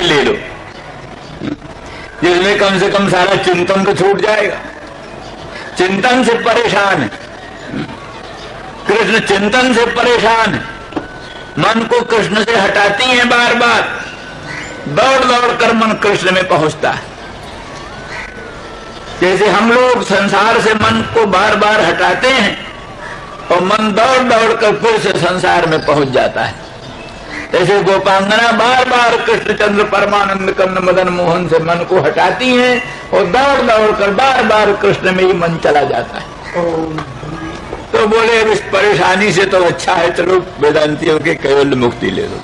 ले लो, जिसमें कम से कम सारा चिंतन तो छूट जाएगा। चिंतन से परेशान है कृष्ण, चिंतन से परेशान है। मन को कृष्ण से हटाती हैं बार बार, दौड़ दौड़ कर मन कृष्ण में पहुंचता है। जैसे हम लोग संसार से मन को बार बार हटाते हैं और मन दौड़ दौड़ कर फिर से संसार में पहुंच जाता है, ऐसे गोपांगना बार बार कृष्णचंद्र परमानंद कंद मदन मोहन से मन को हटाती हैं और दौड़ दौड़ कर बार बार कृष्ण में ही मन चला जाता है। तो बोले अब इस परेशानी से तो अच्छा है चलो वेदांतियों के केवल मुक्ति ले लो।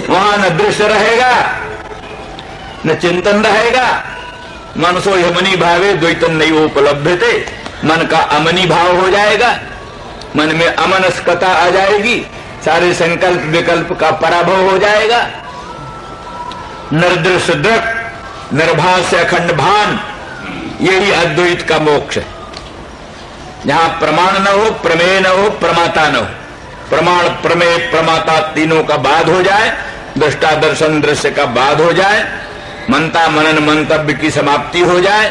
वहां न दृश्य रहेगा न चिंतन रहेगा, मन सो यमनी भावे द्वैतन नहीं वो उपलब्ध थे, मन का अमनी भाव हो जाएगा, मन में अमनस्कता आ जाएगी, सारे संकल्प विकल्प का पराभव हो जाएगा। निर्दृश्य दृक् निर्भास अखंड भान, यही अद्वैत का मोक्ष है। जहां प्रमाण न हो, प्रमेय न हो, प्रमाता न हो, प्रमाण प्रमेय प्रमाता तीनों का बाद हो जाए, दृष्टा दर्शन दृश्य का बाद हो जाए, मनता मनन मंतव्य की समाप्ति हो जाए,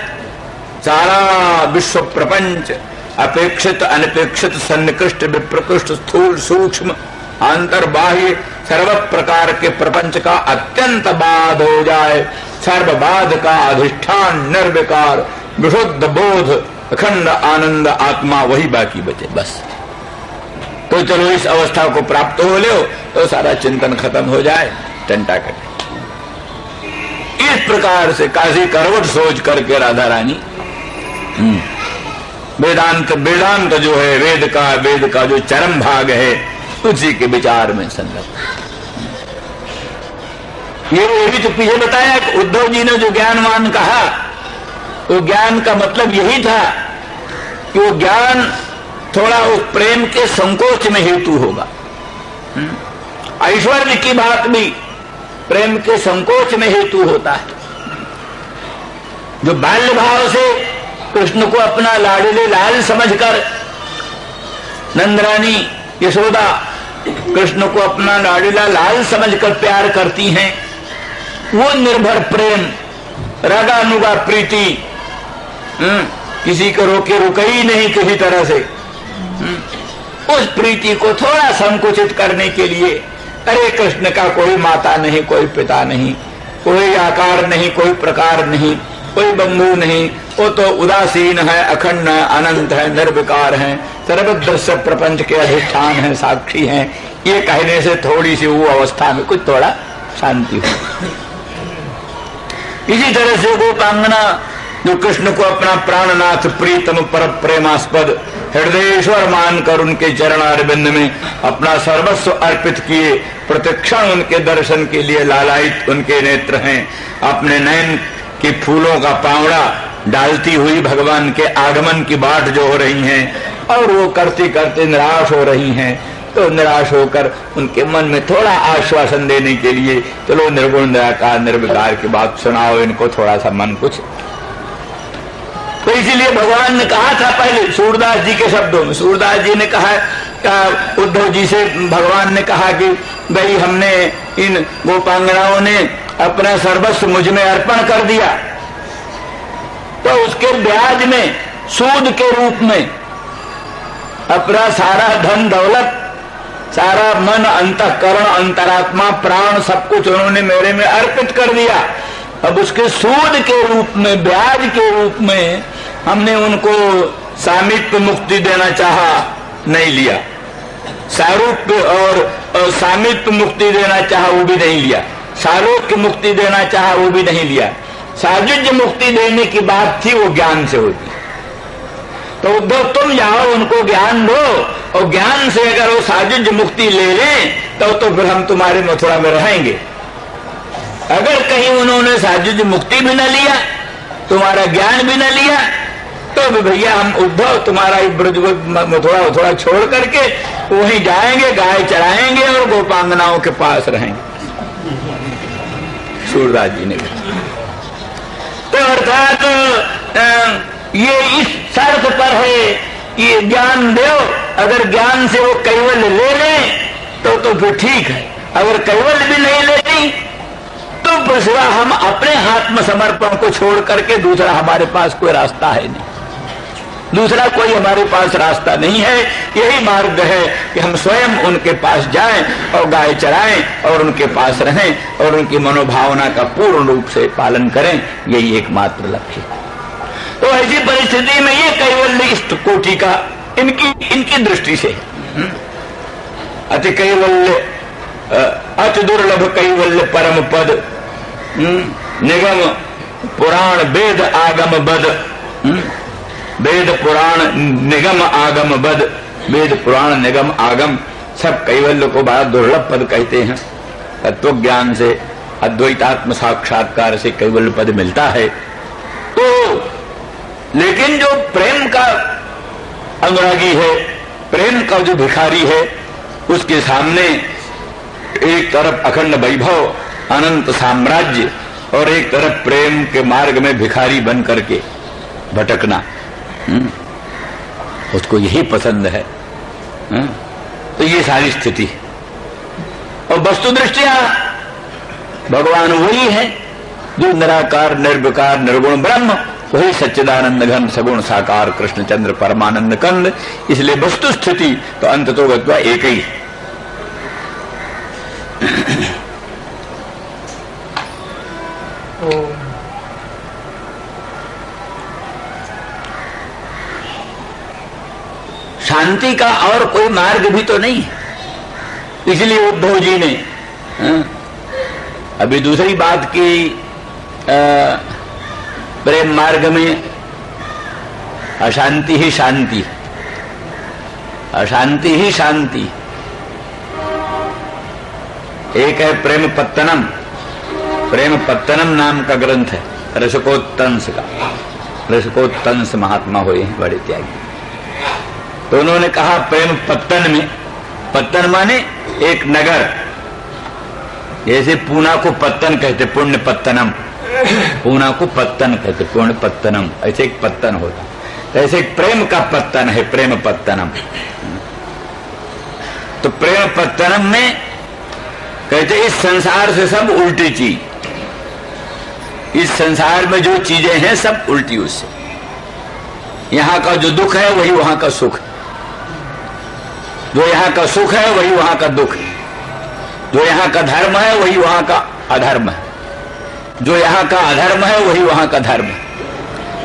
सारा विश्व प्रपंच अपेक्षित अनपेक्षित सन्निकृष्ट विप्रकृष्ट स्थूल सूक्ष्म अंतर बाह्य सर्व प्रकार के प्रपंच का अत्यंत बाध हो जाए, सर्वबाध का अधिष्ठान निर्विकार विशुद्ध बोध अखंड आनंद आत्मा वही बाकी बचे बस। तो चलो इस अवस्था को प्राप्त हो लो तो सारा चिंतन खत्म हो जाए, टंटा कटे। इस प्रकार से काशी करवट सोच करके राधा रानी वेदांत वेदांत जो है वेद का जो चरम भाग है उसी के विचार में संलग्न। ये भी तो पीछे बताया कि उद्धव जी ने जो ज्ञानवान कहा, तो ज्ञान का मतलब यही था कि वो ज्ञान थोड़ा उस प्रेम के संकोच में हेतु होगा। ऐश्वर्य की बात भी प्रेम के संकोच में हेतु होता है। जो बाल्य भाव से कृष्ण को अपना लाडले लाल समझकर नंदरानी यशोदा कृष्ण को अपना लाडला लाल समझकर प्यार करती हैं, वो निर्भर प्रेम रागानुगा प्रीति किसी को रोके रुके ही नहीं किसी तरह से, उस प्रीति को थोड़ा संकुचित करने के लिए, अरे कृष्ण का कोई माता नहीं, कोई पिता नहीं, कोई आकार नहीं, कोई प्रकार नहीं, कोई बंधु नहीं, वो तो उदासीन है, अखंड है, अनंत है, निर्विकार है, सर्वदृश्य प्रपंच के अधिष्ठान है, साक्षी हैं, ये कहने से थोड़ी सी वो अवस्था में कुछ थोड़ा शांति हो। इसी तरह से गोपांगना जो कृष्ण को अपना प्राणनाथ प्रीतम पर प्रेमास्पद हृदयेश्वर मानकर उनके चरणारविंद में अपना सर्वस्व अर्पित किए, प्रतिक्षण उनके दर्शन के लिए लालायित उनके नेत्र हैं, अपने नयन के फूलों का पावड़ा डालती हुई भगवान के आगमन की बाट जो हो रही हैं, और वो करते करते निराश हो रही हैं, तो निराश होकर उनके मन में थोड़ा आश्वासन देने के लिए चलो निर्गुण निराकार निर्विकार की बात सुनाओ, इनको थोड़ा सा मन कुछ। तो इसीलिए भगवान ने कहा था पहले सूरदास जी के शब्दों में, सूरदास जी ने कहा उद्धव जी से भगवान ने कहा कि भाई हमने इन गोपांगनाओं ने अपना सर्वस्व मुझ में अर्पण कर दिया, तो उसके ब्याज में सूद के रूप में अपना सारा धन दौलत, सारा मन अंतःकरण अंतरात्मा प्राण सब कुछ उन्होंने मेरे में अर्पित कर दिया। अब उसके सूद के रूप में, ब्याज के रूप में हमने उनको सामीप्य मुक्ति देना चाहा, नहीं लिया। सारूप्य और सामीप्य मुक्ति देना चाहा, वो भी नहीं लिया। सालोक्य मुक्ति देना चाहा, वो भी नहीं लिया। साजुज्य मुक्ति देने की बात थी, वो ज्ञान से होती। तो उद्धव तुम जाओ उनको ज्ञान दो, और ज्ञान से अगर वो साजुज्य मुक्ति ले लें तो फिर हम तुम्हारे मथुरा में रहेंगे। अगर कहीं उन्होंने साजुज्य मुक्ति भी न लिया, तुम्हारा ज्ञान भी न लिया, तो भी भैया हम उद्धव तुम्हारा ब्रज मथुरा छोड़ करके वहीं जाएंगे, गाय चराएंगे और गोपांगनाओं के पास रहेंगे। सूरदास जी ने कहा। तो अर्थात ये इस शर्त पर है कि ज्ञान दो, अगर ज्ञान से वो कैवल्य ले लें तो फिर ठीक है, अगर कैवल्य भी नहीं लेती वस्तु पर सिवा हम अपने आत्मसमर्पण को छोड़ करके दूसरा हमारे पास कोई रास्ता है नहीं, दूसरा कोई हमारे पास रास्ता नहीं है। यही मार्ग है कि हम स्वयं उनके पास जाएं और गाय चराएं और उनके पास रहें और उनकी मनोभावना का पूर्ण रूप से पालन करें, यही एकमात्र लक्ष्य है। तो ऐसी परिस्थिति में ये कैवल्य इस कोटि का इनकी दृष्टि से अति कैवल्य, अति दुर्लभ कैवल्य परम पद, निगम पुराण वेद आगम बद, वेद पुराण निगम आगम बद, वेद पुराण निगम आगम सब कैवल्य को बड़ा दुर्लभ पद कहते हैं। तत्व ज्ञान से, अद्वैतात्म साक्षात्कार से कैवल्य पद मिलता है। तो लेकिन जो प्रेम का अनुरागी है, प्रेम का जो भिखारी है, उसके सामने एक तरफ अखंड वैभव, अनंत साम्राज्य और एक तरफ प्रेम के मार्ग में भिखारी बन करके भटकना, उसको यही पसंद है। तो ये सारी स्थिति और वस्तु दृष्टिया भगवान वही है जो निराकार निर्विकार निर्गुण ब्रह्म, वही सच्चिदानंद घन सगुण साकार कृष्णचंद्र परमानंद कंद। इसलिए वस्तु स्थिति तो अंत तो गत्वा एक ही। शांति का और कोई मार्ग भी तो नहीं, इसलिए उद्धव जी ने अभी दूसरी बात की, प्रेम मार्ग में अशांति ही शांति, अशांति ही शांति। एक है प्रेम पत्तनम, प्रेम पत्तनम नाम का ग्रंथ है रसकोत्तंस का, रसकोत्तंस महात्मा हुए हैं बड़े त्यागी। तो उन्होंने कहा प्रेम पत्तन में, पत्तन माने एक नगर, जैसे पूना को पत्तन कहते पुण्य पत्तनम, पूना को पत्तन कहते पुण्य पत्तनम, ऐसे एक पत्तन होता, तो ऐसे एक प्रेम का पत्तन है प्रेम पत्तनम। तो प्रेम पत्तनम में कहते इस संसार से सब उल्टी चीज, इस संसार में जो चीजें हैं सब उल्टी उससे। यहां का जो दुख है वही वहां का सुख, जो यहाँ का सुख है वही वहां का दुख, जो यहाँ का धर्म है वही वहां का अधर्म है, जो यहाँ का अधर्म है वही वहां का धर्म है।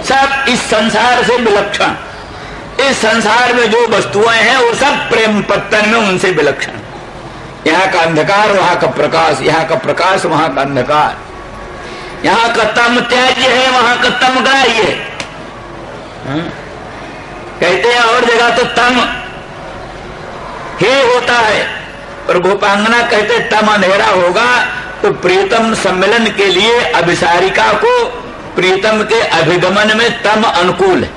सब इस संसार से विलक्षण, इस संसार में जो वस्तुएं हैं वो सब प्रेम पत्तन में उनसे विलक्षण। यहाँ का अंधकार वहां का प्रकाश, यहाँ का प्रकाश वहां का अंधकार, यहाँ का तम त्याज्य है वहां का तम ग्राह्य है। कहते हैं और जगह तो तम हे होता है, और गोपांगना कहते तम अंधेरा होगा। तो प्रीतम सम्मेलन के लिए अभिसारिका को प्रीतम के अभिगमन में तम अनुकूल है,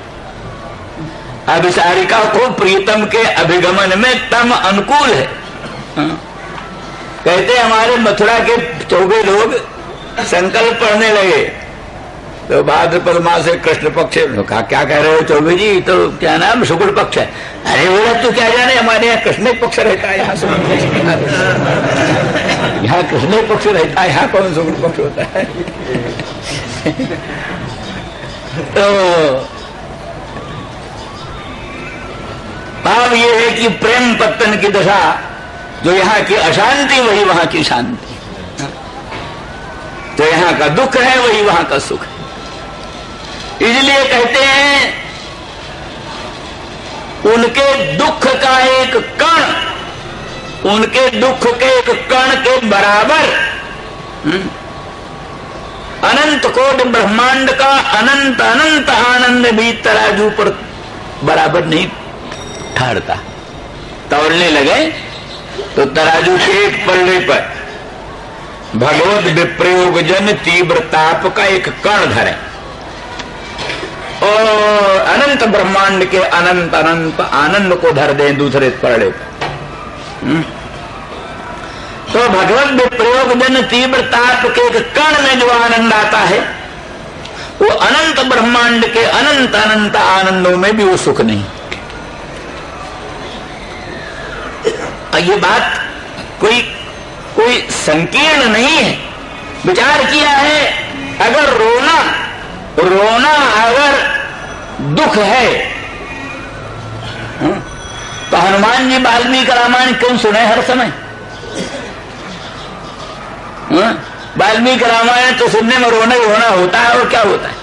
अभिसारिका को प्रीतम के अभिगमन में तम अनुकूल है। कहते हमारे मथुरा के 24 लोग संकल्प पढ़ने लगे, तो भाद्रपद मास से कृष्ण पक्ष कहा क्या कह रहे हो चौबे जी, तो क्या नाम शुक्ल पक्ष है। अरे बोला तू क्या जाने, हमारे यहाँ कृष्ण पक्ष रहता है, यहाँ कृष्ण पक्ष रहता है, यहाँ कौन शुक्ल पक्ष होता है। तो भाव ये है कि प्रेम पत्तन की दशा, जो यहाँ की अशांति वही वहां की शांति, तो यहाँ का दुख है वही वहां का सुख है। इसलिए कहते हैं उनके दुख का एक कण, उनके दुख के एक कण के बराबर अनंत कोटि ब्रह्मांड का अनंत अनंत आनंद भी तराजू पर बराबर नहीं ठहरता। तौलने लगे तो तराजू के एक पल्ले पर भगवत विप्रयोग जन तीव्र ताप का एक कण धरे और अनंत ब्रह्मांड के अनंत अनंत आनंद को धर दें दूसरे पल्ले पर। तो भगवत विप्रयोग जन तीव्र ताप के एक कण में जो आनंद आता है वो अनंत ब्रह्मांड के अनंत अनंत आनंदों में भी वो सुख नहीं। ये बात कोई संकीर्ण नहीं है, विचार किया है अगर रोना अगर दुख है तो हनुमान जी वाल्मीकि रामायण क्यों सुने हर समय? वाल्मीकि रामायण तो सुनने में रोना ही होना होता है, और क्या होता है?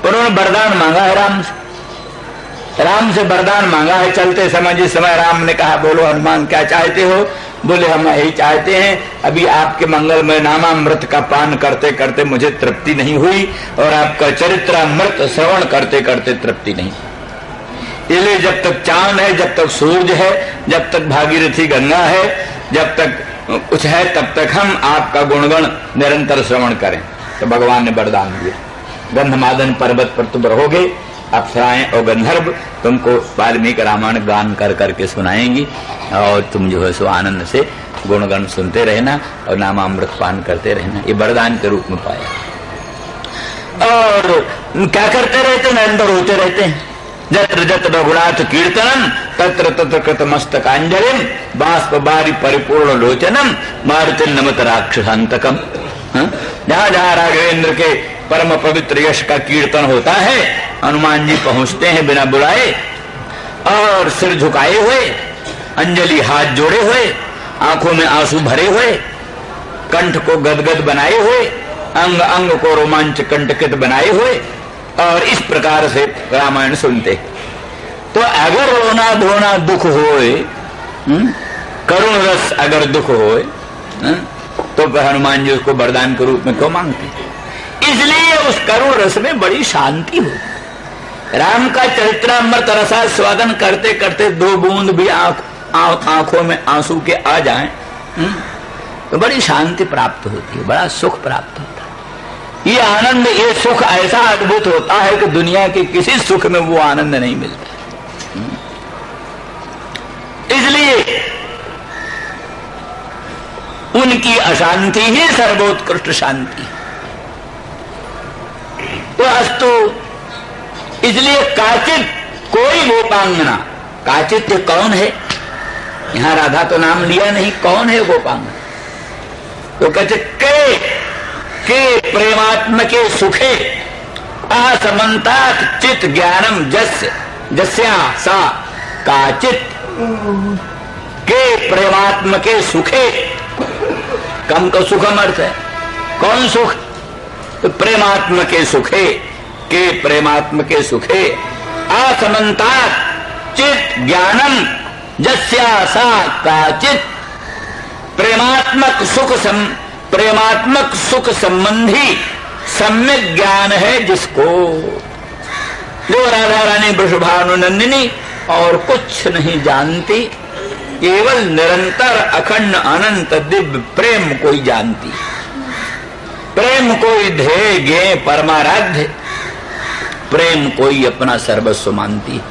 उन्होंने वरदान मांगा है राम से वरदान मांगा है। चलते समय जिस समय राम ने कहा बोलो हनुमान क्या चाहते हो? बोले हम यही चाहते हैं, अभी आपके मंगलमय नामामृत का पान करते करते मुझे तृप्ति नहीं हुई, और आपका चरित्रामृत श्रवण करते करते तृप्ति नहीं। इसलिए जब तक चांद है, जब तक सूरज है, जब तक भागीरथी गंगा है, जब तक कुछ है, तब तक हम आपका गुणगण निरंतर श्रवण करें। तो भगवान ने वरदान दिया, गंधमादन पर्वत पर तुम रहोगे, अप्सराएं और गंधर्व तुमको वाल्मीकि रामायण गान कर करके सुनाएंगी, और तुम जो है सो आनंद से गुणगण सुनते रहना और नामामृत पान करते रहना। ये वरदान के रूप में पाया। और क्या करते रहते? निरंतर होते रहते हैं। जत्र जत्र रघुनाथ कीर्तनम तत्र तत्र कृत मस्तकांजलिम बाष्प बारी परिपूर्ण लोचनम मारुति नमत राक्षसांतकम। जहां जहां राघवेंद्र के परम पवित्र यश का कीर्तन होता है, हनुमान जी पहुंचते हैं बिना बुलाए, और सिर झुकाए हुए, अंजलि हाथ जोड़े हुए, आंखों में आंसू भरे हुए, कंठ को गदगद बनाए हुए, अंग अंग को रोमांच कंटकित बनाए हुए, और इस प्रकार से रामायण सुनते। तो अगर रोना धोना दुख होए, करुण रस अगर दुख होए, तो हनुमान जी उसको वरदान के रूप में क्यों मांगते? इसलिए उस करुण रस में बड़ी शांति हो। राम का चरित्रामृत रसास्वादन करते करते दो बूंद भी आंखों में आंसू के आ जाएं, तो बड़ी शांति प्राप्त होती है, बड़ा सुख प्राप्त होता है। ये आनंद, ये सुख ऐसा अद्भुत होता है कि दुनिया के किसी सुख में वो आनंद नहीं मिलता। इसलिए उनकी अशांति ही सर्वोत्कृष्ट शांति है। तो अस्तु, इसलिए काचित कोई गोपांगना, काचित कौन है? यहां राधा तो नाम लिया नहीं, कौन है गोपांगना? तो कहते के प्रेमात्म के सुखे असमन्तात चित ज्ञानम जस्या सा काचित। के प्रेमात्म के सुखे, कम का सुखम अर्थ है, कौन सुख? तो प्रेमात्म के सुखे, के प्रेमात्म के सुखे असमन्तात चित ज्ञानम जस्या सा काचित। प्रेमात्मक सुख संबंधी सम्यक ज्ञान है जिसको, जो राधा रानी वृषभानुनंदिनी और कुछ नहीं जानती, केवल निरंतर अखंड अनंत दिव्य प्रेम कोई जानती। प्रेम कोई ध्येय ज्ञेय परमाराध्य, प्रेम कोई अपना सर्वस्व मानती।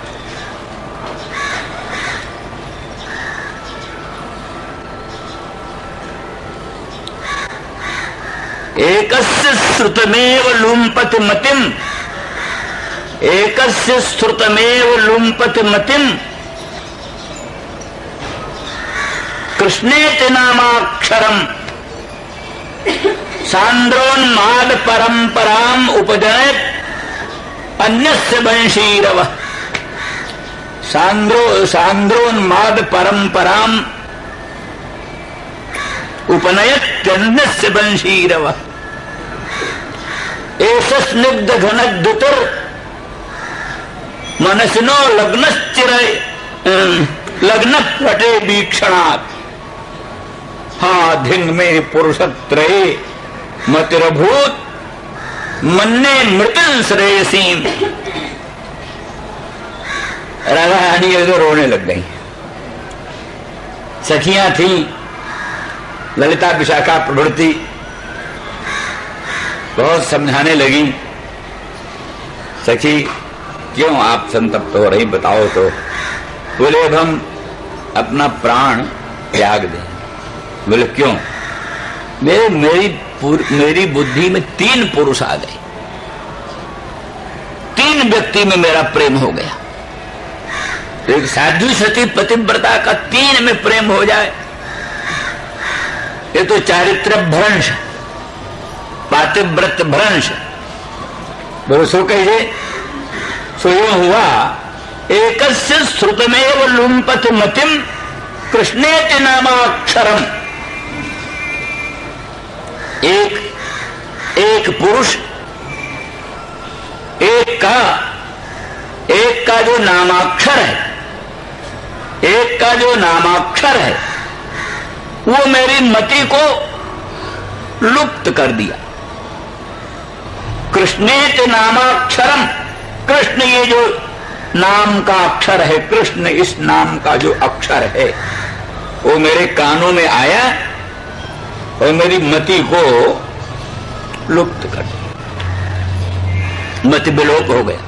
एकस्य श्रुतमेव लुम्पति मतिम, एकस्य श्रुतमेव लुम्पति मतिम कृष्णेति नामाक्षरम सांद्रोन्माद परंपराम उपजनयत अन्यस्य वंशीरव। सांद्रोन्माद परंपराम उपनयत्यन्यस्य वंशीरव। एष स्निग्ध घनद्युतिर् मनसिनो लग्नश्चिरे लग्नपटे वीक्षणात्। हा धिंग में पुरुषत्रये मतिरभूत मन्ने मृत्यु श्रेयसीम। राधा रानी तो रोने लग गई। सखियां थी ललिता विशाखा प्रभृति, बहुत समझाने लगी, सखी क्यों आप संतप्त हो रही, बताओ तो। बोले अब हम अपना प्राण त्याग दें। बोले क्यों? मेरी बुद्धि में 3 पुरुष आ गए, 3 व्यक्ति में मेरा प्रेम हो गया। एक साध्वी सती पतिव्रता का 3 में प्रेम हो जाए, ये तो चारित्र भ्रंश, पातिव्रत भ्रंश। बोलो सो कहिए। सो यूं हुआ, एकस्य श्रुतमेव लुम्पति मतिम कृष्णेति नामाक्षरम। एक पुरुष, एक का जो नामाक्षर है, एक का जो नामाक्षर है, वो मेरी मति को लुप्त कर दिया। कृष्णेति नामाक्षरम, कृष्ण ये जो नाम का अक्षर है, कृष्ण इस नाम का जो अक्षर है, वो मेरे कानों में आया और मेरी मति को लुप्त कर दिया। मति विलोप हो गया,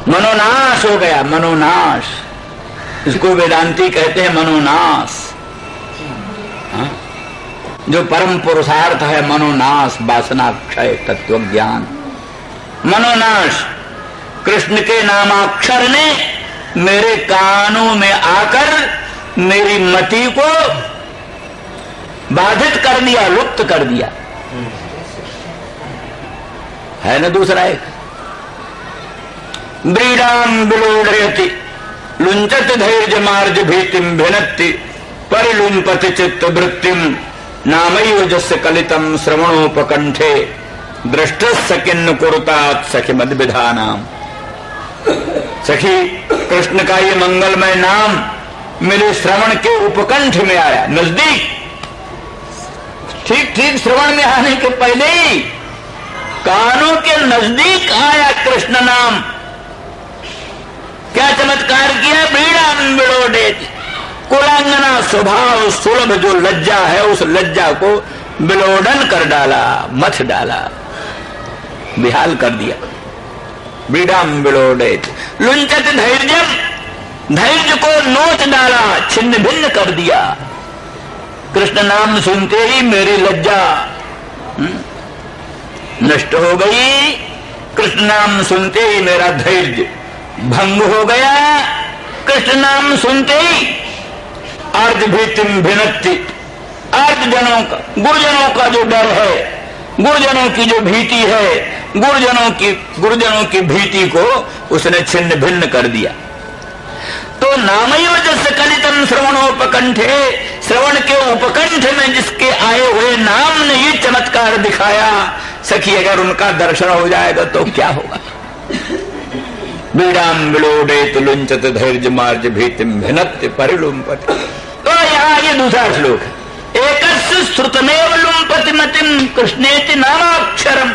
मनोनाश हो गया। मनोनाश, इसको वेदांती कहते हैं मनोनाश। हाँ? जो परम पुरुषार्थ है मनोनाश, वासना क्षय, तत्व ज्ञान, मनोनाश। कृष्ण के नामाक्षर ने मेरे कानों में आकर मेरी मति को बाधित कर दिया, लुप्त कर दिया। है ना दूसरा एक, ब्रीडाम विलोडयति लुंचत धैर्य मार्ज भीतिम भिनत्ति परिलुंपति चित्त वृत्तिम नामैव जस्य कलितम श्रवणोपकंठे दृष्टस्य किन्न कुरुतात सखी मद विधानाम। सखी, कृष्ण का ये मंगलमय नाम मेरे श्रवण के उपकंठ में आया, नजदीक, ठीक ठीक श्रवण में आने के पहले ही कानों के नजदीक आया कृष्ण नाम। क्या चमत्कार किया, बीड़ा विलोडेति, कुलांगना स्वभाव सुलभ जो लज्जा है, उस लज्जा को विलोडन कर डाला, मथ डाला, बिहाल कर दिया। बीड़ाम विलोडेति लुंचत धैर्यम, धैर्य को नोच डाला, छिन्न भिन्न कर दिया। कृष्ण नाम सुनते ही मेरी लज्जा नष्ट हो गई। कृष्ण नाम सुनते ही मेरा धैर्य भंग हो गया। कृष्ण नाम सुनते ही अर्ध भीतिम भिनत्ति, अर्ध जनों का, गुरुजनों का जो डर है, गुरुजनों की जो भीति है, गुरुजनों की भीति को उसने छिन्न भिन्न कर दिया। तो नामैव जस्य कलितम श्रवणोपकंठे, श्रवण के उपकंठ में जिसके आए हुए नाम ने ये चमत्कार दिखाया। सखी, अगर उनका दर्शन हो जाएगा तो क्या होगा। बीड़ाम विलोडेत लुंचत धैर्य मार्ज भीतिम भिनत्ति परिलुंपति। तो यहाँ ये दूसरा श्लोक है, एकस्य श्रुतमेव लुंपति मतिम कृष्णेति नामाक्षरम।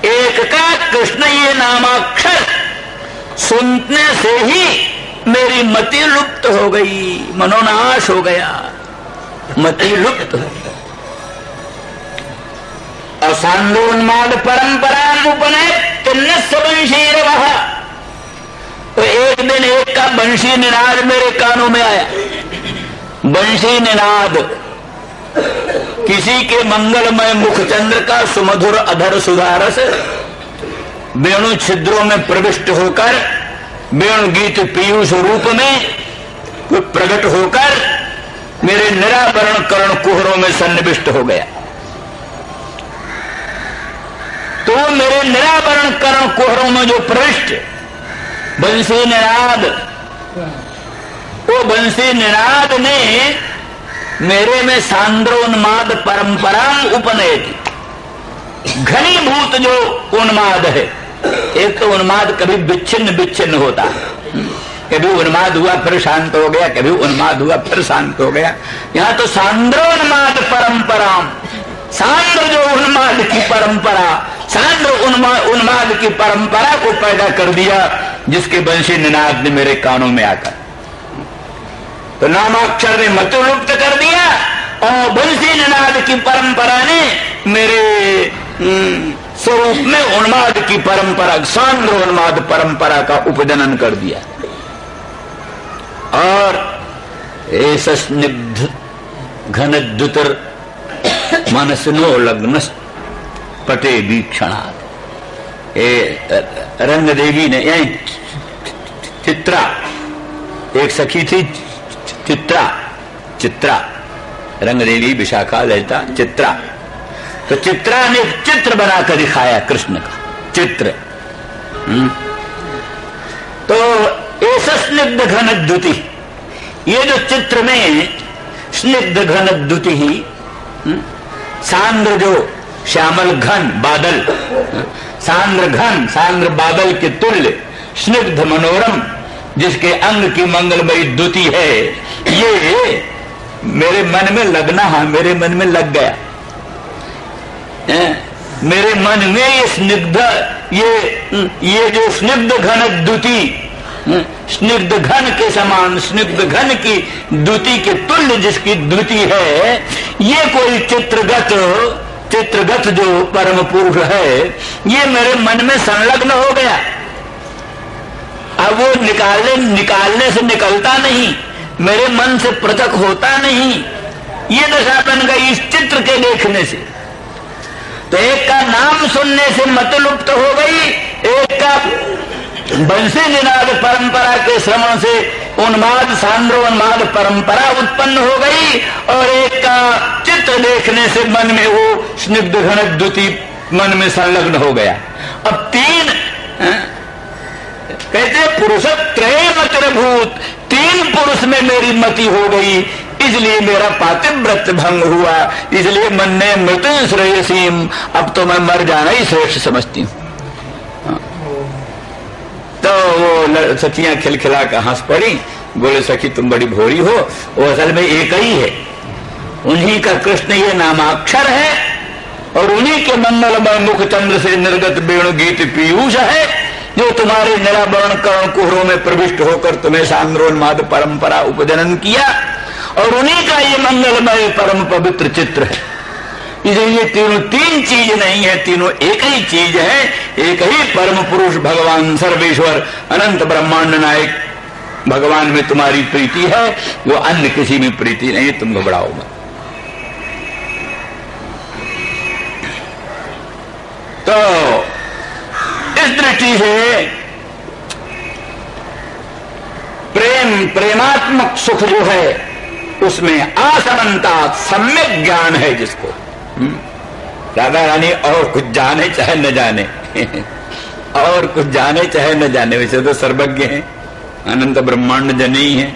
एक का कृष्ण ये नामाक्षर सुनने से ही मेरी मति लुप्त हो गई, मनोनाश हो गया, मति लुप्त हो गई। असांदोन्माद परंपरा वंशीरवः। तो एक दिन एक का बंशी निनाद मेरे कानों में आया। बंशी निनाद किसी के मंगलमय मुखचंद्र का सुमधुर अधर सुधारस वेणु छिद्रों में प्रविष्ट होकर, वेणु गीत पीयूष रूप में प्रकट होकर मेरे निरावरण कर्ण कुहरों में सन्निविष्ट हो गया। तो मेरे निरावरण कर्ण कुहरों में जो प्रविष्ट बंसी निनाद, वो बंसी निनाद ने मेरे में सांद्रोन्माद परंपरा उपनयति, घनीभूत जो उन्माद है। एक तो उन्माद कभी विच्छिन्न विच्छिन्न होता, कभी उन्माद हुआ फिर शांत हो गया, कभी उन्माद हुआ फिर शांत हो गया। यहाँ तो सांद्रोन्माद परंपरा, सांद्र जो उन्माद की परंपरा, सांद्र उन्माद की परंपरा को पैदा कर दिया, जिसके बंशी निनाद ने मेरे कानों में आकर तो नामाक्षर ने मत लुप्त कर दिया, और बंशी निनाद की परंपरा ने मेरे स्वरूप में उन्माद की परंपरा, सांद्र उन्माद परंपरा का उपजनन कर दिया। और ऐसा स्निग्ध घनद्युतर मनसनो लग्न पटे वीक्षणात्। रंग देवी ने, यही चित्रा, एक सखी थी चित्रा, रंग देवी, विशाखा, ललिता, चित्रा। तो चित्रा ने एक चित्र बनाकर दिखाया कृष्ण का चित्र। तो ऐसा स्निग्ध घन द्युति, ये जो चित्र में स्निग्ध घन द्युति ही सांद्र जो श्यामल घन बादल, सांद्र घन सांद्र बादल के तुल्य स्निग्ध मनोरम जिसके अंग की मंगलमयी द्युति है, ये मेरे मन में लगना है, मेरे मन में लग गया। मेरे मन में ये स्निग्ध ये जो स्निग्ध घन द्युति, स्निग्ध घन के समान स्निग्ध घन की द्युति के तुल्य जिसकी द्युति है, ये कोई चित्रगत जो परम पुरुष है, ये मेरे मन में संलग्न हो गया। अब वो निकालने से निकलता नहीं, मेरे मन से पृथक होता नहीं। ये दशा बन गई इस चित्र के देखने से। तो एक का नाम सुनने से मत लुप्त हो गई, एक का बंसी निनाद परंपरा के श्रवण से उन्माद सांद्रोन्माद परंपरा उत्पन्न हो गई, और एक का चित्र देखने से मन में वो स्निग्ध घन द्युति मन में संलग्न हो गया। अब तीन कहते पुरुष त्रय मतिर्भूत, तीन पुरुष में मेरी मति हो गई, इसलिए मेरा पातिव्रत्य भंग हुआ, इसलिए मन ने मृत्यु श्रेयसीम, अब तो मैं मर जाना ही श्रेष्ठ समझती हूँ। तो वो सखियां खिलखिला कर हंस पड़ी, बोले सखी तुम बड़ी भोरी हो, वो असल में एक ही है, उन्हीं का कृष्ण ये नामाक्षर है, और उन्हीं के मंगलमय मुख चंद्र से निर्गत वेणु गीत पीयूष है, जो तुम्हारे निरावरण कर्ण कुहरों में प्रविष्ट होकर तुम्हें सांद्रोन्माद परंपरा उपजनन किया, और उन्हीं का ये मंगलमय परम पवित्र चित्र है। इसलिए तीनों तीन चीज नहीं है, तीनों एक ही चीज है, एक ही परम पुरुष भगवान सर्वेश्वर अनंत ब्रह्मांड नायक भगवान में तुम्हारी प्रीति है, वो अन्य किसी में प्रीति नहीं, तुम घबराओ मत। तो इस दृष्टि से प्रेमात्मक सुख जो है उसमें असमंता सम्यक ज्ञान है जिसको। राधा रानी और कुछ जाने चाहे न जाने और कुछ जाने चाहे न जाने, वैसे तो सर्वज्ञ है, अनंत ब्रह्मांड जनई है,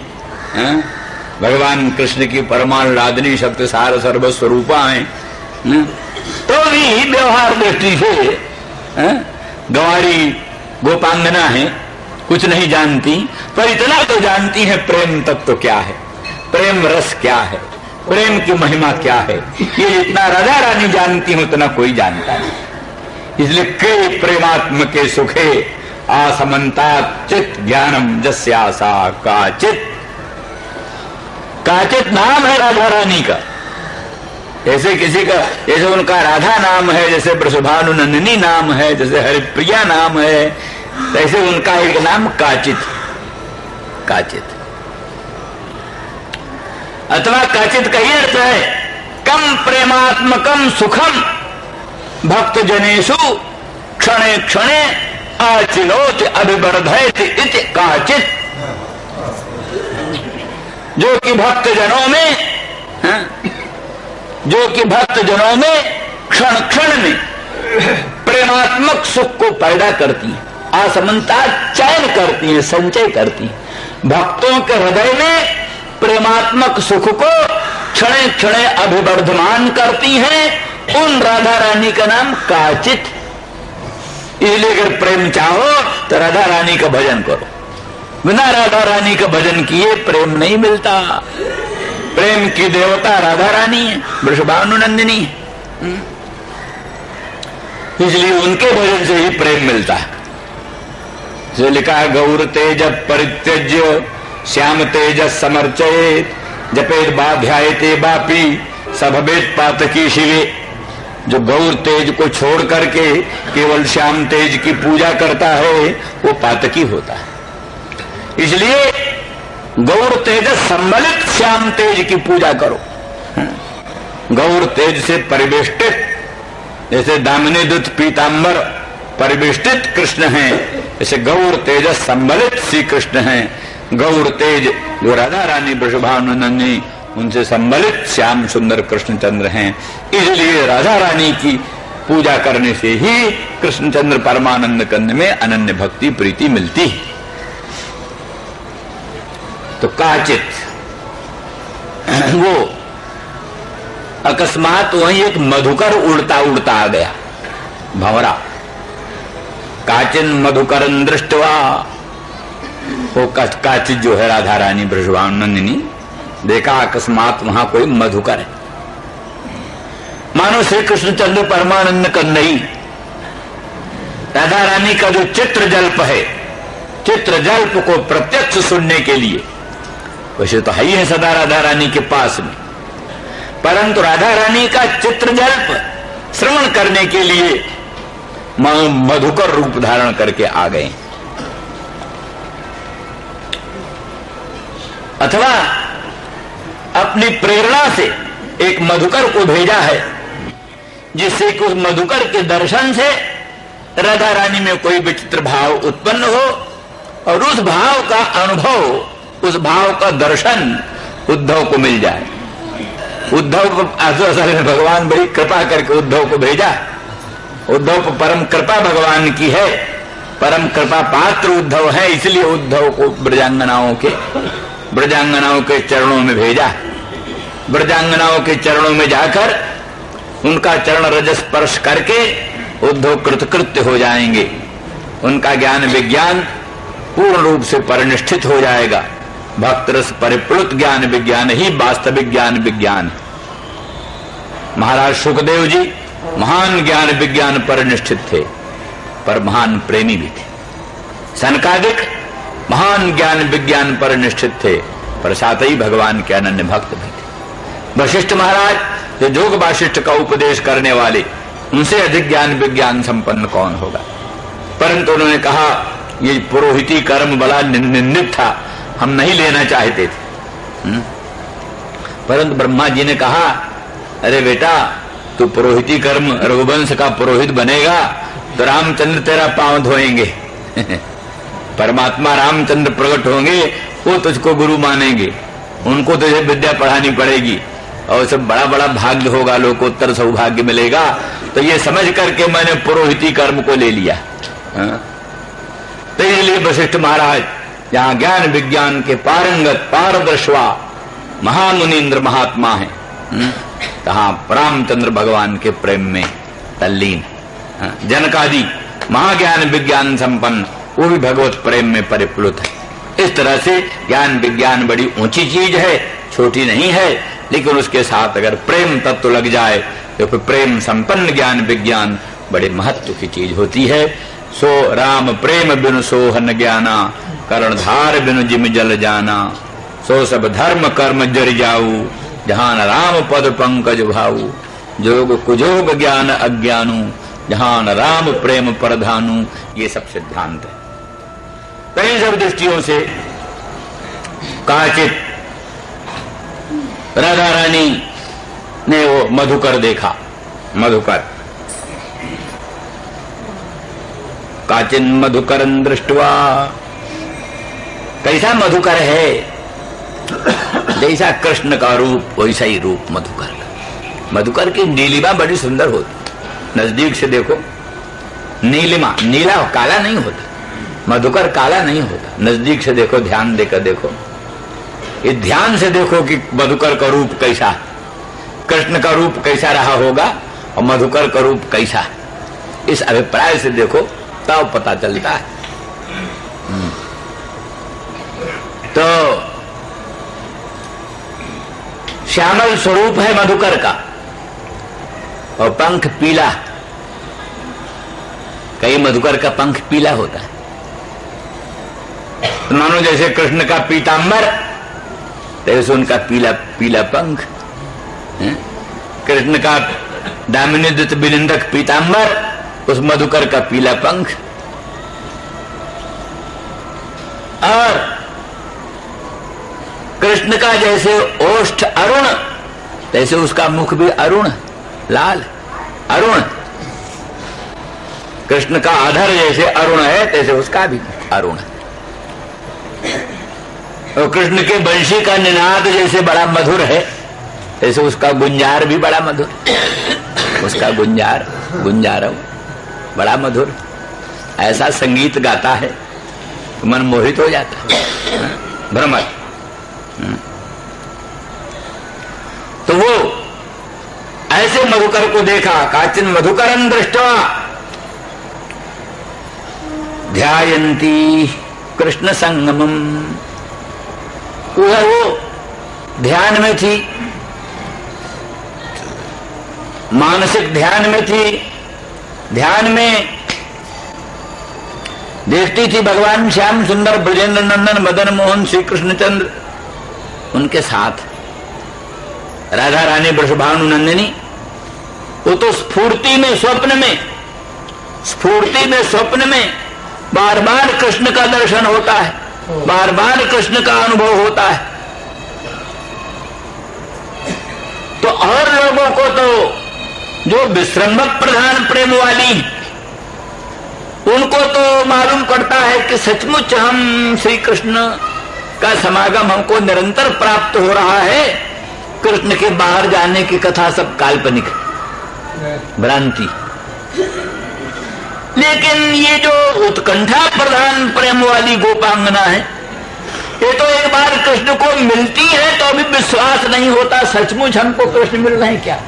भगवान कृष्ण की परमाणु राधनी शक्ति सार सर्वस्वरूपा है, तो भी व्यवहार दृष्टि से गवारी गोपांगना है, कुछ नहीं जानती, पर इतना तो जानती है प्रेम तत्व क्या है, प्रेम रस क्या है, प्रेम की महिमा क्या है। ये जितना राधा रानी जानती हूं उतना कोई जानता नहीं। इसलिए के प्रेमात्म के सुखे आसमंता चित ज्ञानम जस्यासा काचित, काचित नाम है राधा रानी का। ऐसे किसी का, जैसे उनका राधा नाम है, जैसे वृषभानु नंदिनी नाम है, जैसे हरिप्रिया नाम है, ऐसे उनका एक नाम काचित, काचित अथवा काचित का ही अर्थ है कम प्रेमात्मकम सुखम भक्त जनेषु क्षणे क्षणे आचिनोति अभिवर्धयति इति काचित, जो कि भक्त जनों में क्षण क्षण में प्रेमात्मक सुख को पैदा करती है, असमंता चयन करती है, संचय करती है। भक्तों के हृदय में प्रेमात्मक सुख को क्षणे क्षणे अभिवर्धमान करती हैं, उन राधा रानी का नाम काचित। इसलिए अगर प्रेम चाहो तो राधा रानी का भजन करो, बिना राधा रानी का भजन किए प्रेम नहीं मिलता। प्रेम की देवता राधा रानी है, वृषभानु नंदिनी है, इसलिए उनके भजन से ही प्रेम मिलता है। जो लिखा है गौर तेज परित्यज्य श्याम तेज समर्चयेत जपेत बाध्यायते बापी सभवेत पातकी शिवे। जो गौर तेज को छोड़ करके केवल श्याम तेज की पूजा करता है वो पातकी होता है। इसलिए गौर तेज सम्मिलित श्याम तेज की पूजा करो। गौर तेज से परिवेष्टित, जैसे दामिनी दूत पीतांबर परिवेष्टित कृष्ण हैं, जैसे गौर तेज सम्मिलित श्री कृष्ण हैं। गौर तेज जो राधा रानी वृषभानु नंदिनी उनसे सम्मिलित श्याम सुंदर कृष्णचंद्र हैं। इसलिए राधा रानी की पूजा करने से ही कृष्णचंद्र परमानंद कंद में अनन्य भक्ति प्रीति मिलती है। तो काचित वो अकस्मात वहीं एक मधुकर उड़ता उड़ता आ गया, भंवरा। काचिन मधुकरन दृष्टवा, वो काचित जो है राधा रानी ब्रजवानंदिनी, देखा अकस्मात वहां कोई मधुकर है, मानो श्री कृष्णचंद्र परमानंद कंद ही। राधा रानी का जो चित्र जल्प है, चित्र जल्प को प्रत्यक्ष सुनने के लिए, वैसे तो है ही है सदा राधा रानी के पास में, परंतु राधा रानी का चित्र जल्प श्रवण करने के लिए मधुकर रूप धारण करके आ गए। अथवा अपनी प्रेरणा से एक मधुकर को भेजा है, जिससे कि उस मधुकर के दर्शन से राधा रानी में कोई विचित्र भाव उत्पन्न हो और उस भाव का अनुभव, उस भाव का दर्शन उद्धव को मिल जाए। उद्धव को असल में भगवान बड़ी कृपा करके उद्धव को भेजा। उद्धव को परम कृपा भगवान की है, परम कृपा पात्र उद्धव है, इसलिए उद्धव को ब्रजांगनाओं के चरणों में भेजा। ब्रजांगनाओं के चरणों में जाकर उनका चरण रज स्पर्श करके उद्धव कृतकृत्य हो जाएंगे। उनका ज्ञान विज्ञान पूर्ण रूप से परिनिष्ठित हो जाएगा। भक्त रस परिप्लुत ज्ञान विज्ञान ही वास्तविक ज्ञान विज्ञान है। महाराज सुखदेव जी महान ज्ञान विज्ञान परिनिष्ठित थे, पर महान प्रेमी भी थे। सनकादिक महान ज्ञान विज्ञान परिनिष्ठित थे, पर साथ ही भगवान के अनन्य भक्त भी थे। वशिष्ठ महाराज जो जोग वाशिष्ठ का उपदेश करने वाले, उनसे अधिक ज्ञान विज्ञान संपन्न कौन होगा। परंतु उन्होंने कहा ये पुरोहिती कर्म बड़ा निंदित था, हम नहीं लेना चाहते थे। परंतु ब्रह्मा जी ने कहा अरे बेटा, तू पुरोहिती कर्म रघुवंश का पुरोहित बनेगा तो रामचंद्र तेरा पांव धोएंगे। परमात्मा रामचंद्र प्रकट होंगे, वो तुझको गुरु मानेंगे, उनको तुझे विद्या पढ़ानी पड़ेगी और सब बड़ा बड़ा भाग्य होगा, लोकोत्तर सौभाग्य मिलेगा। तो ये समझ करके मैंने पुरोहिती कर्म को ले लिया। तो इसलिए वशिष्ठ महाराज जहां ज्ञान विज्ञान के पारंगत पारदर्शवा महामुनीन्द्र महात्मा है, तहां रामचंद्र भगवान के प्रेम में तल्लीन। जनकादि महाज्ञान विज्ञान संपन्न, वो भी भगवत प्रेम में परिप्लुत है। इस तरह से ज्ञान विज्ञान बड़ी ऊंची चीज है, छोटी नहीं है, लेकिन उसके साथ अगर प्रेम तत्व लग जाए तो फिर प्रेम संपन्न ज्ञान विज्ञान बड़े महत्व की चीज होती है। सो राम प्रेम बिनु सोहन ज्ञाना, कर्णधार बिनु जिम जल जाना। सो सब धर्म कर्म जरि जाऊ, जहान राम पद पंकज भाऊ। जोग कुजोग ज्ञान अज्ञानु, जहान राम प्रेम परधानु। ये सब सिद्धांत है। कई सब दृष्टियों से काचित राधा रानी ने वो मधुकर देखा। मधुकर काचिन मधुकरन दृष्टवा, कैसा मधुकर है, जैसा कृष्ण का रूप वैसा ही रूप मधुकर का। मधुकर की नीलिमा बड़ी सुंदर होती, नजदीक से देखो नीलिमा, नीला काला नहीं होता, मधुकर काला नहीं होता। नजदीक से देखो, ध्यान देकर देखो, ये ध्यान से देखो कि मधुकर का रूप कैसा है, कृष्ण का रूप कैसा रहा होगा और मधुकर का रूप कैसा है। इस अभिप्राय से देखो तब पता चलता है। तो श्यामल स्वरूप है मधुकर का और पंख पीला। कई मधुकर का पंख पीला होता है, तो मानो जैसे कृष्ण का पीतांबर, जैसे उनका पीला पीला पंख। कृष्ण का दामिनीदूत विनिंदक पीतांबर, उस मधुकर का पीला पंख। और कृष्ण का जैसे ओष्ठ अरुण, तैसे उसका मुख भी अरुण, लाल अरुण। कृष्ण का अधर जैसे अरुण है, तैसे उसका भी अरुण है। और कृष्ण के बंशी का निनाद जैसे बड़ा मधुर है, ऐसे उसका गुंजार भी बड़ा मधुर, उसका गुंजारव बड़ा मधुर, ऐसा संगीत गाता है मन मोहित हो जाता है, भ्रमर। तो वो ऐसे मधुकर को देखा, काचिन मधुकरं दृष्ट्वा ध्यायन्ती कृष्ण संगमम। वो ध्यान में थी, मानसिक ध्यान में थी, ध्यान में देखती थी भगवान श्याम सुंदर ब्रजेंद्र नंदन मदन मोहन श्री कृष्णचंद्र उनके साथ, राधा रानी वृषभानु नंदिनी। वो तो स्फूर्ति में स्वप्न में बार बार कृष्ण का दर्शन होता है, बार बार कृष्ण का अनुभव होता है। तो और लोगों को तो जो विश्रम्भक प्रधान प्रेम वाली, उनको तो मालूम पड़ता है कि सचमुच हम श्री कृष्ण का समागम हमको निरंतर प्राप्त हो रहा है, कृष्ण के बाहर जाने की कथा सब काल्पनिक है, भ्रांति। लेकिन ये जो उत्कंठा प्रधान प्रेम वाली गोपांगना है, ये तो एक बार कृष्ण को मिलती है तो अभी विश्वास नहीं होता सचमुच हमको कृष्ण मिल रहे हैं क्या,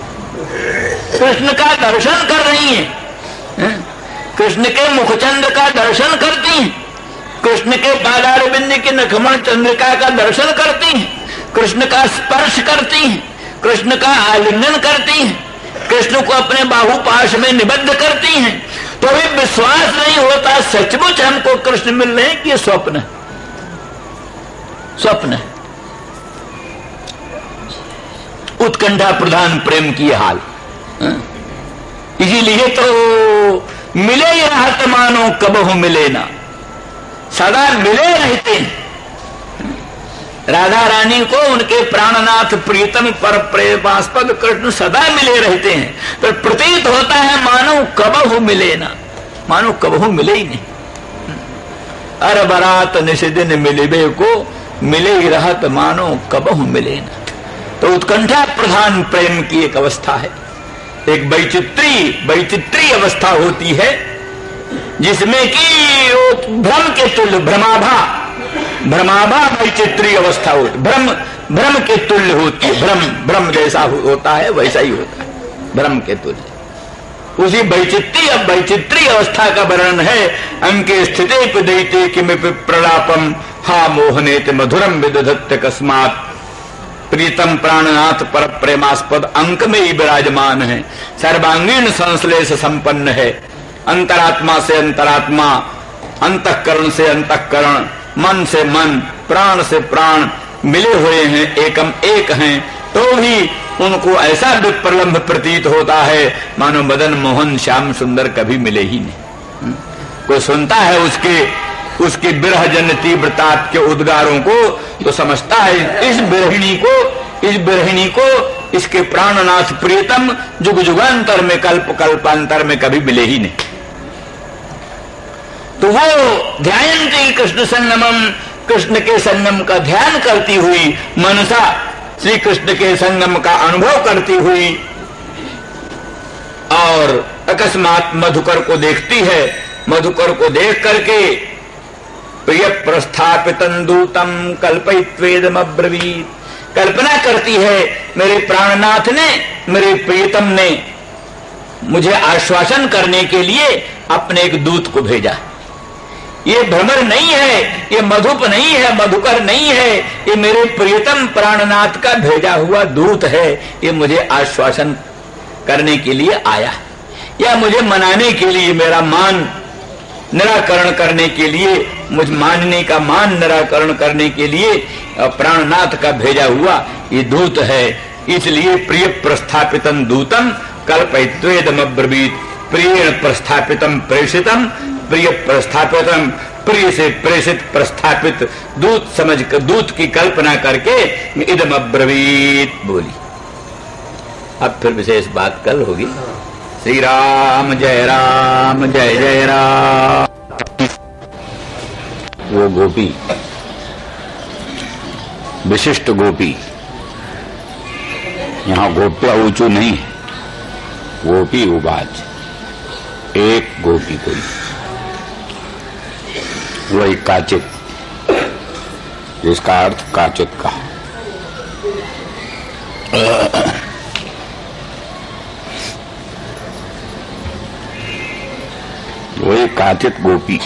कृष्ण का दर्शन कर रही है, कृष्ण के मुखचंद्र का दर्शन करती हैं, कृष्ण के पादारविंद की नखमण चंद्रिका का दर्शन करती हैं, कृष्ण का स्पर्श करती हैं, कृष्ण का आलिंगन करती हैं, कृष्ण को अपने बाहुपाश में निबद्ध करती हैं, तो भी विश्वास नहीं होता सचमुच हमको कृष्ण मिल रहे हैं कि ये स्वप्न है, स्वप्न है। उत्कंठा प्रधान प्रेम की हाल, इसीलिए तो मिले ही रहत मानो कबहु मिले ना, सदा मिले रहते हैं। राधा रानी को उनके प्राणनाथ प्रीतम पर प्रेमास्पद कृष्ण सदा मिले रहते हैं, पर प्रतीत होता है मानो कबहु मिले ना, मानो कबहु मिले ही नहीं। अर बरात निषिदिन मिलिबे को मिले ही रहत मानो कबहु मिले ना। तो उत्कंठा प्रधान प्रेम की एक अवस्था है, एक वैचित्री अवस्था होती है, जिसमें कि भ्रम के तुल्य भ्रमाभा वैचित्री अवस्था होती, भ्रम के तुल्य होती है, भ्रम जैसा होता है वैसा ही होता है, भ्रम के तुल्य। उसी वैचित्री अवस्था का वर्णन है, अंके स्थिते पिदयते किमिपि प्रलापम हा मोहनेत मधुरम विदधत्य कस्मात्, प्रीतम प्राणनाथ पर प्रेमास्पद अंक में ही विराजमान है, सर्वांगीण संश्लेष संपन्न है, अंतरात्मा से अंतरात्मा, अंतःकरण से अंतःकरण, मन से मन, प्राण से प्राण मिले हुए हैं, एकम एक हैं, तो भी उनको ऐसा विप्रलंभ प्रतीत होता है मानो मदन मोहन श्याम सुंदर कभी मिले ही नहीं। कोई सुनता है उसके विरह जन तीव्रता के उद्गारों को तो समझता है इस बिरहिणी को इसके प्राणनाथ प्रियतम जुग जुगांतर में कल्पांतर में कभी मिले ही नहीं। तो वो ध्यायन्ती कृष्ण संगमम, कृष्ण के संगम का ध्यान करती हुई मनसा श्री कृष्ण के संगम का अनुभव करती हुई और अकस्मात मधुकर को देखती है। मधुकर को देख करके प्रिय प्रस्थापितं दूतम कल्पयित्वेदम अब्रवीत, कल्पना करती है मेरे प्राणनाथ ने, मेरे प्रियतम ने मुझे आश्वासन करने के लिए अपने एक दूत को भेजा। ये भ्रमर नहीं है, ये मधुप नहीं है, मधुकर नहीं है, ये मेरे प्रियतम प्राणनाथ का भेजा हुआ दूत है। ये मुझे आश्वासन करने के लिए आया या मुझे मनाने के लिए, मेरा मान निराकरण करने के लिए, मुझ मानने का मान निराकरण करने के लिए प्राणनाथ का भेजा हुआ ये दूत है। इसलिए प्रिय प्रस्थापितम दूतम कल्पयित्वेदमब्रवीत, प्रिय प्रस्थापितम प्रेषितम, प्रिय प्रस्थापितम, प्रिय से प्रेषित प्रस्थापित दूत समझ कर दूत की कल्पना करके इदम अब्रवीत बोली। अब फिर विशेष बात कल होगी। श्री राम जय जय राम। वो गोपी विशिष्ट गोपी। यहां गोप्या ऊंचू नहीं है, गोपी उबाच, एक गोपी कोई, वही काचित, जिसका अर्थ काचित का। वही काचित गोपी।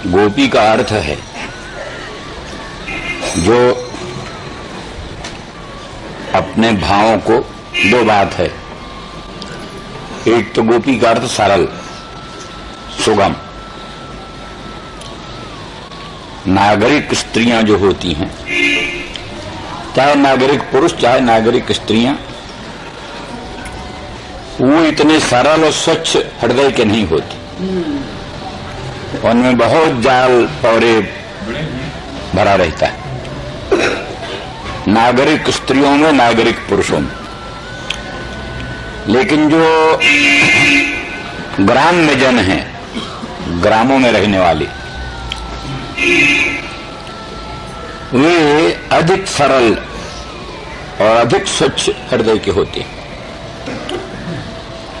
गोपी का अर्थ है जो अपने भावों को, दो बात है, एक तो गोपी का अर्थ सरल सुगम। नागरिक स्त्रियां जो होती हैं, चाहे नागरिक पुरुष चाहे नागरिक स्त्रियां, वो इतने सरल और स्वच्छ हृदय के नहीं होती, उनमें बहुत जाल पौरे भरा रहता है। नागरिक स्त्रियों में, नागरिक पुरुषों में। लेकिन जो ग्राम्य जन हैं, ग्रामों में रहने वाले, वे अधिक सरल और अधिक स्वच्छ हृदय के होते हैं।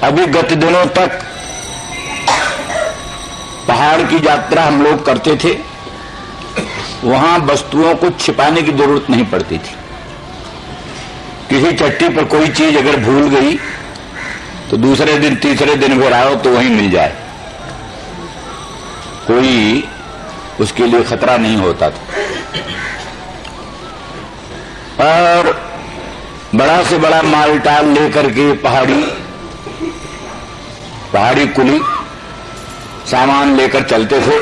अभी गत दिनों तक पहाड़ की यात्रा हम लोग करते थे, वहां वस्तुओं को छिपाने की जरूरत नहीं पड़ती थी। किसी चट्टी पर कोई चीज अगर भूल गई तो दूसरे दिन तीसरे दिन फिर आओ तो वहीं मिल जाए, कोई उसके लिए खतरा नहीं होता था। और बड़ा से बड़ा मालटाल लेकर के पहाड़ी कुली सामान लेकर चलते थे,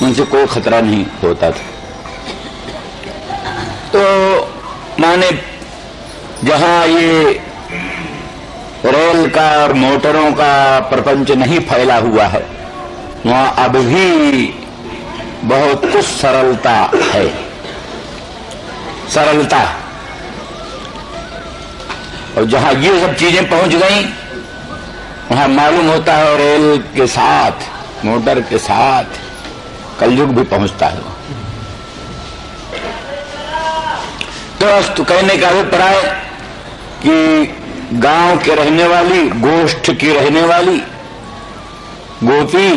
उनसे कोई खतरा नहीं होता था। तो माने जहां ये रेल का और मोटरों का प्रपंच नहीं फैला हुआ है, वहां अब भी बहुत कुछ सरलता है, सरलता। और जहां ये सब चीजें पहुंच गई, वहां मालूम होता है रेल के साथ, मोटर के साथ कलयुग भी पहुंचता है। तो कहने का अभिप्राय कि गांव के रहने वाली, गोष्ठ की रहने वाली गोपी,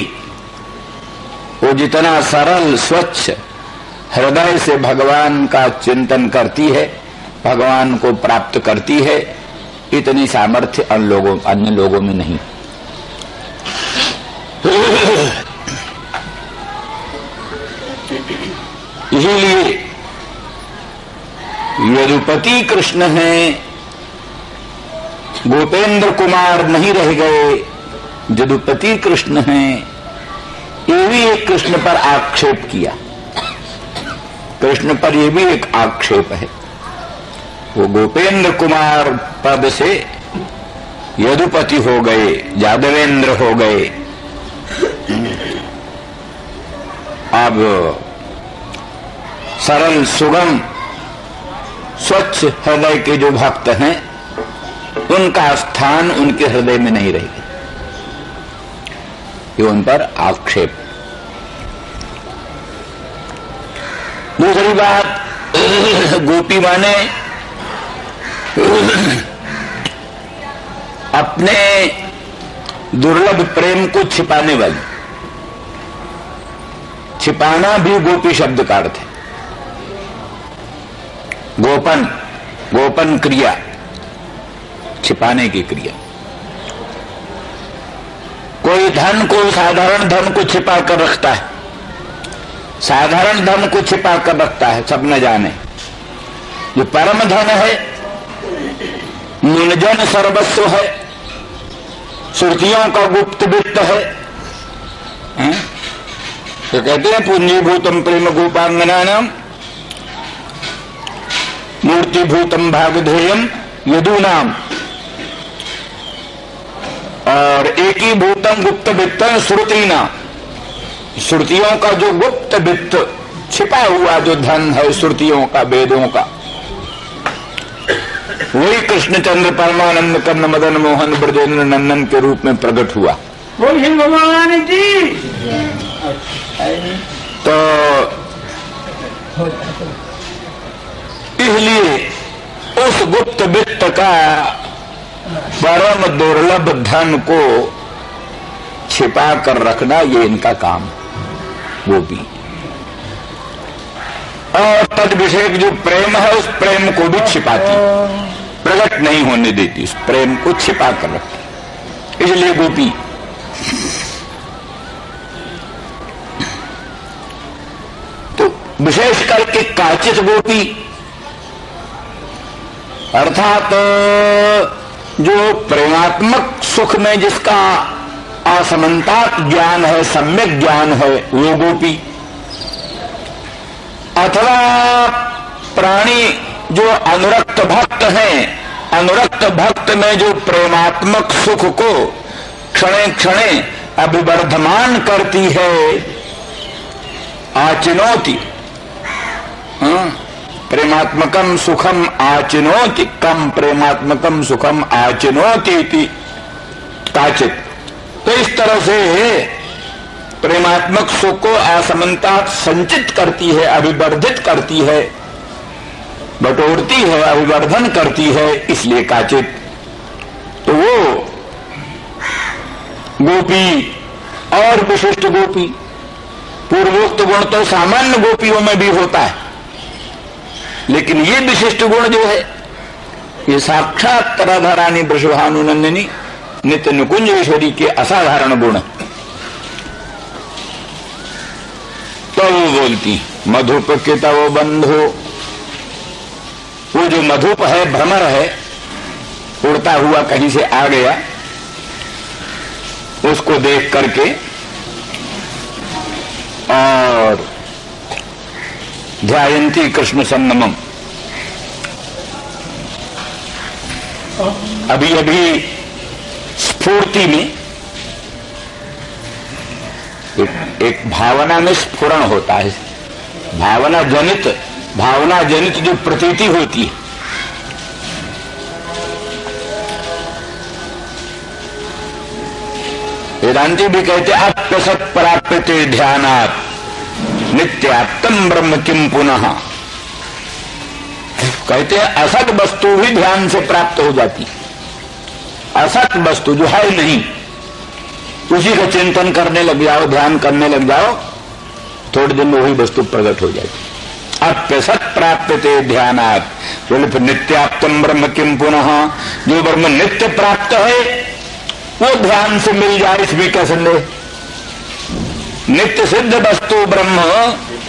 वो जितना सरल स्वच्छ हृदय से भगवान का चिंतन करती है, भगवान को प्राप्त करती है, इतनी सामर्थ्य अन्य लोगों में नहीं। इसीलिए यदुपति कृष्ण हैं, गोपेंद्र कुमार नहीं रह गए, यदुपति कृष्ण हैं, ये भी एक कृष्ण पर आक्षेप किया। कृष्ण पर ये भी एक आक्षेप है, वो गोपेंद्र कुमार पद से यदुपति हो गए, यादवेंद्र हो गए। अब सरल सुगम स्वच्छ हृदय के जो भक्त हैं, उनका स्थान उनके हृदय में नहीं रहेगा, ये उन पर आक्षेप। दूसरी बात, गोपी माने अपने दुर्लभ प्रेम को छिपाने वाली। छिपाना भी गोपी शब्द का अर्थ है। गोपन, गोपन क्रिया, छिपाने की क्रिया। कोई धन को, साधारण धन को छिपा कर रखता है, साधारण धन को छिपा कर रखता है, सब न जाने। जो परम धन है, निर्जन सर्वस्व है, श्रुतियों का गुप्त वित्त है। तो कहते हैं पुण्यभूतम प्रेम गोपांगनानाम मूर्तिभूतम भागधेयम यदूनाम, और एक ही भूतम गुप्त वित्त श्रुति नाम। श्रुतियों का जो गुप्त वित्त छिपा हुआ जो धन है श्रुतियों का, वेदों का, वही कृष्णचंद्र परमानंद कर्ण मदन मोहन ब्रजेंद्र नंदन के रूप में प्रकट हुआ। बोलिए भगवान जी। तो इसलिए उस गुप्त वित्त का परम दुर्लभ धन को छिपा कर रखना, ये इनका काम। वो भी और तद विषय जो प्रेम है उस प्रेम को भी छिपाती, प्रकट नहीं होने देती, उस प्रेम को छिपा कर रखती। इसलिए गोपी तो विशेष करके काचित गोपी अर्थात जो प्रेमात्मक सुख में जिसका असमन्तात ज्ञान है, सम्यक ज्ञान है, वो गोपी, अथवा प्राणी जो अनुरक्त भक्त हैं, अनुरक्त भक्त में जो प्रेमात्मक सुख को क्षणे क्षणे अभिवर्धमान करती है, आचिनोति, प्रेमात्मकम सुखम आचिनोति, कम प्रेमात्मकम सुखम आचिनोति काचित। तो इस तरह से प्रेमात्मक सुख को असमन्ता संचित करती है, अभिवर्धित करती है, बटोरती है, अभिवर्धन करती है, इसलिए काचित। तो वो गोपी और विशिष्ट गोपी, पूर्वोक्त गुण तो सामान्य गोपियों में भी होता है, लेकिन ये विशिष्ट गुण जो है ये साक्षात राधारानी वृषभानुनंदिनी नित्य निकुंजेश्वरी के असाधारण गुण। तो वो बोलती मधुप के तव बंधो, वो जो मधुप है, भ्रमर है, उड़ता हुआ कहीं से आ गया, उसको देख करके और ध्यायन्ती कृष्ण संगमम। अभी अभी स्फूर्ति में एक भावना में स्फुरण होता है, भावना जनित जो प्रतीति होती है, वेदांती भी कहते अप्यसत प्राप्यते ध्यानात् नित्यात्म ब्रह्म किम पुनः। कहते हैं असत वस्तु भी ध्यान से प्राप्त हो जाती, असत वस्तु जो है नहीं, उसी का चिंतन करने लग जाओ, ध्यान करने लग जाओ, थोड़े दिन में वही वस्तु प्रकट हो जाएगी। अप्यसत प्राप्यते ध्यानात्, बोले फिर नित्यात्म ब्रह्म किम पुनः, जो ब्रह्म नित्य प्राप्त है वो ध्यान से मिल जाए, इसमें क्या संदेह। नित्य सिद्ध वस्तु ब्रह्म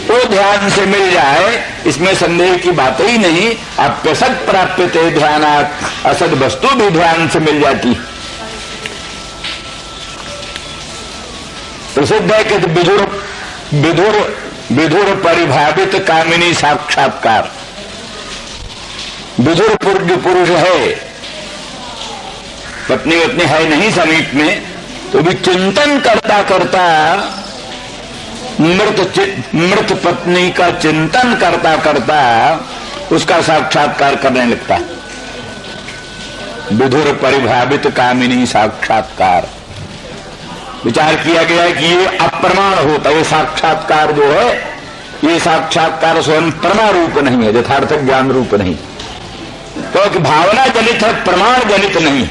वो ध्यान से मिल जाए, इसमें संदेह की बात ही नहीं। अप्यसत प्राप्यते ध्यानात्, असद वस्तु भी ध्यान से मिल जाती। प्रसिद्ध है कि विधुर परिभावित कामिनी साक्षात्कार। विधुर पुरुष है, पत्नी वत्नी है नहीं समीप में, तो भी चिंतन करता करता मृत पत्नी का चिंतन करता करता उसका साक्षात्कार करने लगता है। विधुर परिभावित कामिनी साक्षात्कार। विचार किया गया है कि ये अप्रमाण होता है, ये साक्षात्कार जो है, ये साक्षात्कार स्वयं प्रमा रूप नहीं है, यथार्थ ज्ञान रूप नहीं, क्योंकि भावना जनित है, प्रमाण जनित नहीं।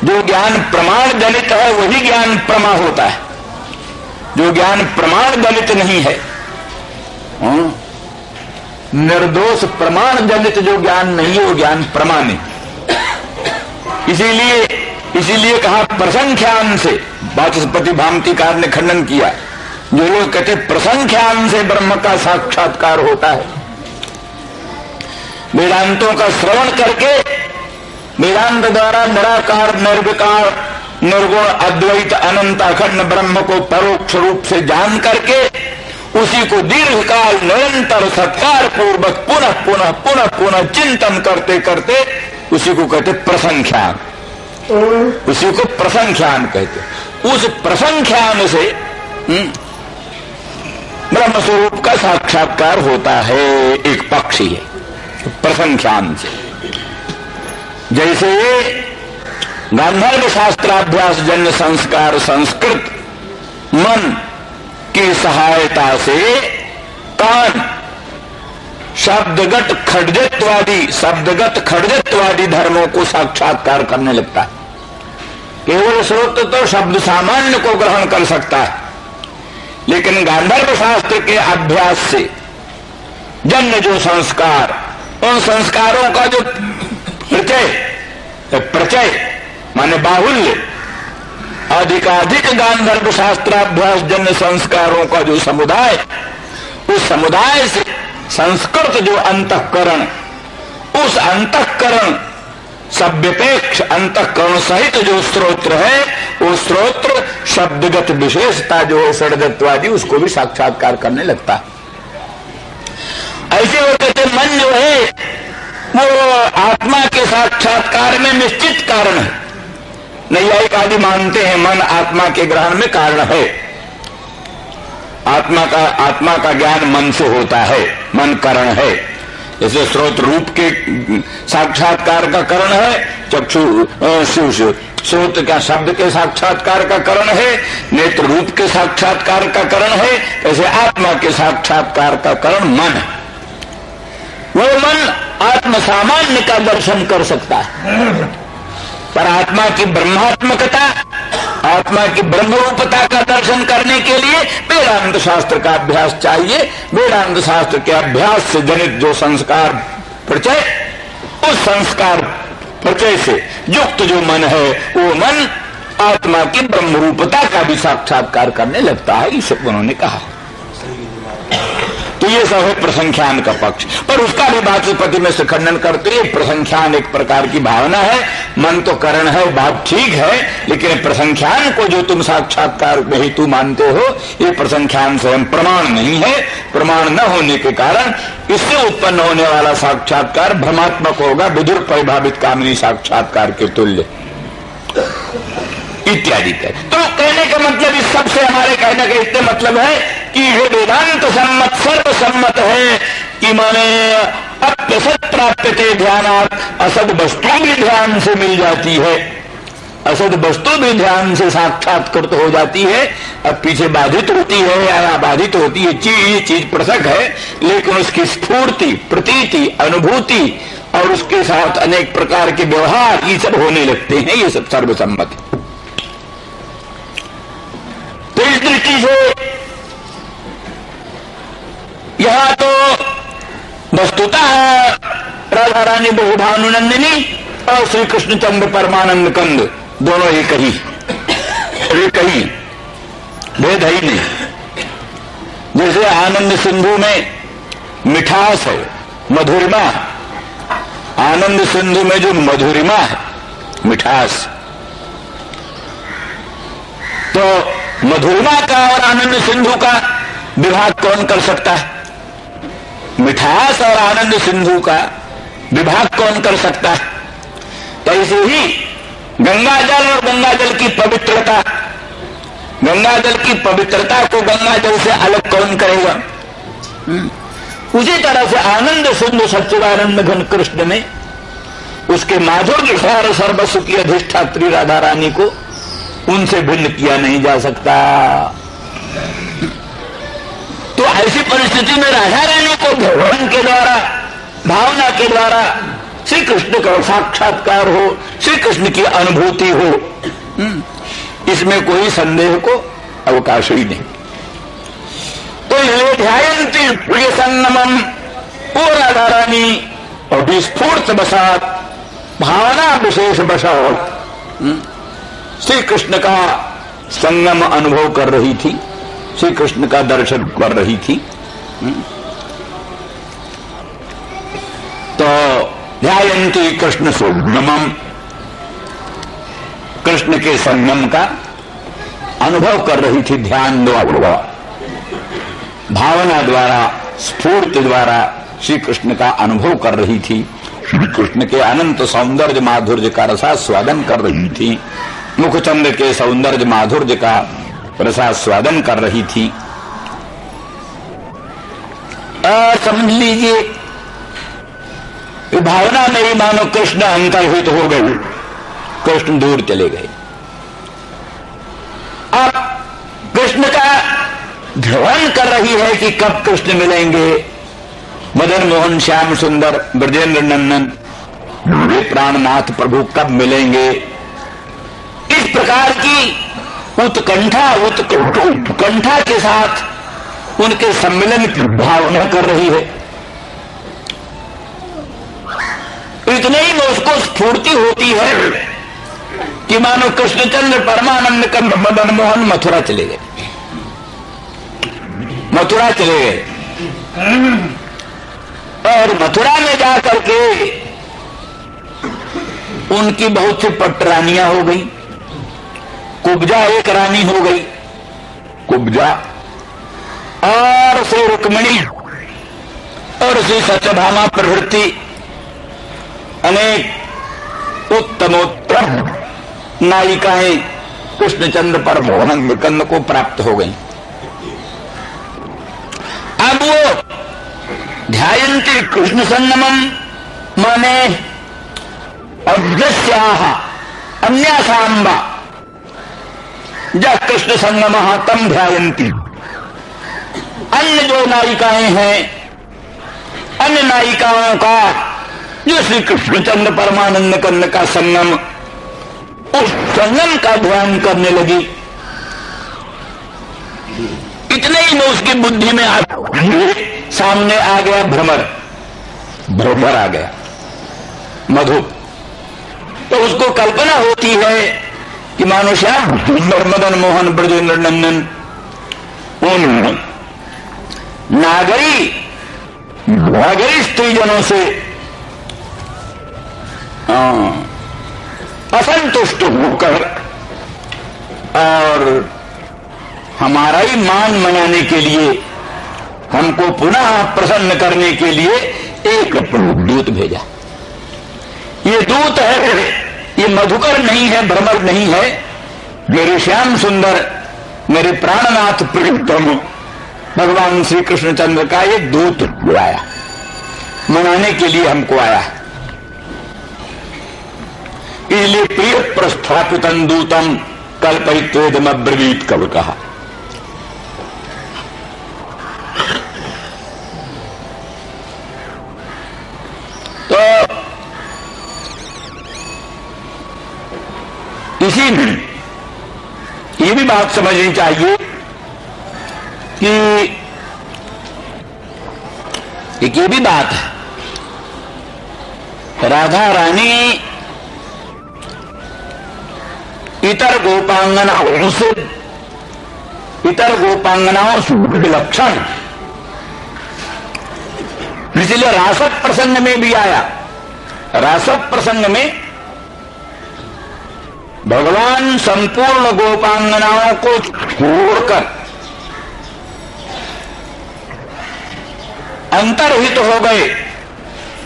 जो ज्ञान प्रमाण जनित है वही ज्ञान प्रमा होता है, जो ज्ञान प्रमाण जनित नहीं है, निर्दोष प्रमाण जनित जो ज्ञान नहीं है वो ज्ञान प्रमा नहीं। इसीलिए कहा प्रसंख्यान से, वाचस्पति भामतीकार ने खंडन किया, जो लोग कहते प्रसंख्यान से ब्रह्म का साक्षात्कार होता है। वेदांतों का श्रवण करके, वेदांत द्वारा निराकार निर्विकार निर्गुण अद्वैत अनंत अखंड ब्रह्म को परोक्ष रूप से जान करके उसी को दीर्घकाल निरंतर सत्कार पूर्वक पुनः पुनः पुनः पुनः चिंतन करते करते उसी को कहते प्रसंख्यान, उसी को प्रसंख्यान कहते। उस प्रसंख्यान से ब्रह्म स्वरूप का साक्षात्कार होता है। एक पक्ष ही है प्रसंख्यान से। जैसे गांधर्व शास्त्राभ्यास जन्य संस्कार संस्कृत मन की सहायता से कान शब्दगत खड्जत्वादी धर्मों को साक्षात्कार करने लगता है। केवल श्रोत्र तो शब्द सामान्य को ग्रहण कर सकता है, लेकिन गांधर्व शास्त्र के अभ्यास से जन्य जो संस्कार, उन संस्कारों का जो प्रचय माने बाहुल्य, अधिकाधिक गांधर्व शास्त्राभ्यास जन्य संस्कारों का जो समुदाय, उस समुदाय से संस्कृत जो अंतःकरण, उस अंतःकरण सभ्यपेक्ष अंतःकरण सहित जो स्त्रोत्र है, वो स्त्रोत्र शब्दगत विशेषता जो है षड्जत्वादी, उसको भी साक्षात्कार करने लगता है। ऐसे वो कहते मन जो है वो आत्मा के साक्षात्कार में निश्चित कारण है। नैयायिक आदि मानते हैं मन आत्मा के ग्रहण में कारण है। आत्मा का ज्ञान मन से होता है, मन कारण है। जैसे स्रोत रूप के साक्षात्कार का कारण है, चक्षु स्रोत का शब्द के साक्षात्कार का कारण है, नेत्र रूप के साक्षात्कार का कारण है, ऐसे आत्मा के साक्षात्कार का कारण मन है। वो मन आत्म सामान्य का दर्शन कर सकता है, पर आत्मा की ब्रह्मात्मकता, आत्मा की ब्रह्मरूपता का दर्शन करने के लिए वेदांत शास्त्र का अभ्यास चाहिए। वेदांत शास्त्र के अभ्यास से जनित जो संस्कार प्रचय, उस संस्कार प्रचय से युक्त जो मन है, वो मन आत्मा की ब्रह्मरूपता का भी साक्षात्कार करने लगता है, इसे उन्होंने कहा। तो ये सब है प्रसंख्यान का पक्ष। पर उसका भी वाचस्पति में से खंडन करते हैं। प्रसंख्यान एक प्रकार की भावना है, मन तो कारण है, बात ठीक है, लेकिन प्रसंख्यान को जो तुम साक्षात्कार में हेतु मानते हो, ये प्रसंख्यान स्वयं प्रमाण नहीं है। प्रमाण न होने के कारण इससे उत्पन्न होने वाला साक्षात्कार भ्रमात्मक होगा, विदुर परिभावित कामिनी साक्षात्कार के तुल्य इत्यादि। तो कहने का मतलब, इस सबसे हमारे कहने का इतने मतलब है कि ये वेदांत सम्मत सर्वसम्मत है कि माने अप्यसत प्राप्यते ध्यानात्, असद वस्तु भी ध्यान से मिल जाती है, असद वस्तु भी ध्यान से साक्षात्कृत हो जाती है। अब पीछे बाधित होती है या बाधित होती है ये चीज पृथक है, लेकिन उसकी स्फूर्ति, प्रतीति, अनुभूति और उसके साथ अनेक प्रकार के व्यवहार ये सब होने लगते हैं। ये सब सर्वसम्मत है। तो इस दृष्टि से यहां तो वस्तुतः राधा रानी बहुभानुनंदिनी और श्री कृष्णचंद्र परमानंद कंद दोनों एक ही भेद ही नहीं। जैसे आनंद सिंधु में मिठास है, मधुरिमा, आनंद सिंधु में जो मधुरिमा है, मिठास, तो मधुरिमा का और आनंद सिंधु का विभाग कौन कर सकता है? मिठास और आनंद सिंधु का विभाग कौन कर सकता है? तो ऐसे ही गंगाजल और गंगाजल की पवित्रता, गंगाजल की पवित्रता को गंगाजल से अलग कौन करेगा? उसी तरह से आनंद सिंधु सच्चिदानंद घन कृष्ण में उसके माधुर्य सार सर्वस्व की अधिष्ठात्री राधा रानी को उनसे भिन्न किया नहीं जा सकता। तो ऐसी परिस्थिति में राधा रानी को भगवान के द्वारा, भावना के द्वारा श्री कृष्ण का साक्षात्कार हो, श्री कृष्ण की अनुभूति हो, इसमें कोई संदेह को अवकाश ही नहीं। तो ये ध्यायन्ति प्रिय संगमम, वो राधा रानी और विस्फूर्त बसात, भावना विशेष बसात श्री कृष्ण का संगम अनुभव कर रही थी, श्री कृष्ण का दर्शन कर रही थी। तो ध्यायन्ति कृष्ण संगमम, कृष्ण के संगम का अनुभव कर रही थी, ध्यान द्वारा, भावना द्वारा, स्फूर्ति द्वारा श्री कृष्ण का अनुभव कर रही थी। श्री कृष्ण के अनंत सौंदर्य माधुर्य का रसास्वादन कर रही थी, मुखचंद्र के सौंदर्य माधुर्य का रसास्वादन कर रही थी। समझ लीजिए कि भावना मेरी मानो कृष्ण अंतर्हित हो गई, कृष्ण दूर चले गए। अब कृष्ण का ध्यान कर रही है कि कब कृष्ण मिलेंगे, मदन मोहन श्याम सुंदर ब्रजेंद्र नंदन वे प्राणनाथ प्रभु कब मिलेंगे। इस प्रकार की उत्कंठा के साथ उनके सम्मेलन की भावना कर रही है। इतने ही में उसको स्फूर्ति होती है कि मानो कृष्णचंद्र परमानंद का मदन मोहन मथुरा चले गए, मथुरा चले गए। और मथुरा में जाकर के उनकी बहुत सी पटरानियां हो गई। कुब्जा एक रानी हो गई, कुब्जा, और श्री रुक्मिणी और श्री सत्यभामा प्रभृति अनेक उत्तमोत्तम नायिकाएं कृष्णचंद्र पर मोहन कंद को प्राप्त हो गई। अब वो ध्यायन्ति कृष्ण संगमम माने अभ्यस्याः अन्यासाम्बा जब कृष्ण संगम तम ध्यायन्ति। अन्य जो नायिकाएं हैं, अन्य नायिकाओं का जो श्री कृष्णचंद्र परमानंद कंद का संगम, उस संगम का ध्यान करने लगी। इतने ही में उसकी बुद्धि में सामने आ गया भ्रमर, भ्रमर आ गया मधु। तो उसको कल्पना होती है कि मानो श्याम मदन मोहन ब्रजेंद्र नंदन उन नागरी स्त्रीजनों से असंतुष्ट होकर और हमारा ही मान मनाने के लिए, हमको पुनः प्रसन्न करने के लिए एक दूत भेजा। ये दूत है, ये मधुकर नहीं है, भ्रमर नहीं है, मेरे श्याम सुंदर, मेरे प्राणनाथ प्रियतम भगवान श्री कृष्णचंद्र का ये दूत आया, मनाने के लिए हमको आया। इसलिए प्रिय प्रस्थापितम दूतम कल्पयित्वेदम अब्रवीत कब कहा। तो इसी में ये भी बात समझनी चाहिए कि एक ये भी बात है, राधा रानी इतर गोपांगनाओं से विलक्षण, इसलिए रासक प्रसंग में भी आया। रासक प्रसंग में भगवान संपूर्ण गोपांगनाओं को छोड़कर अंतर्हित हो गए,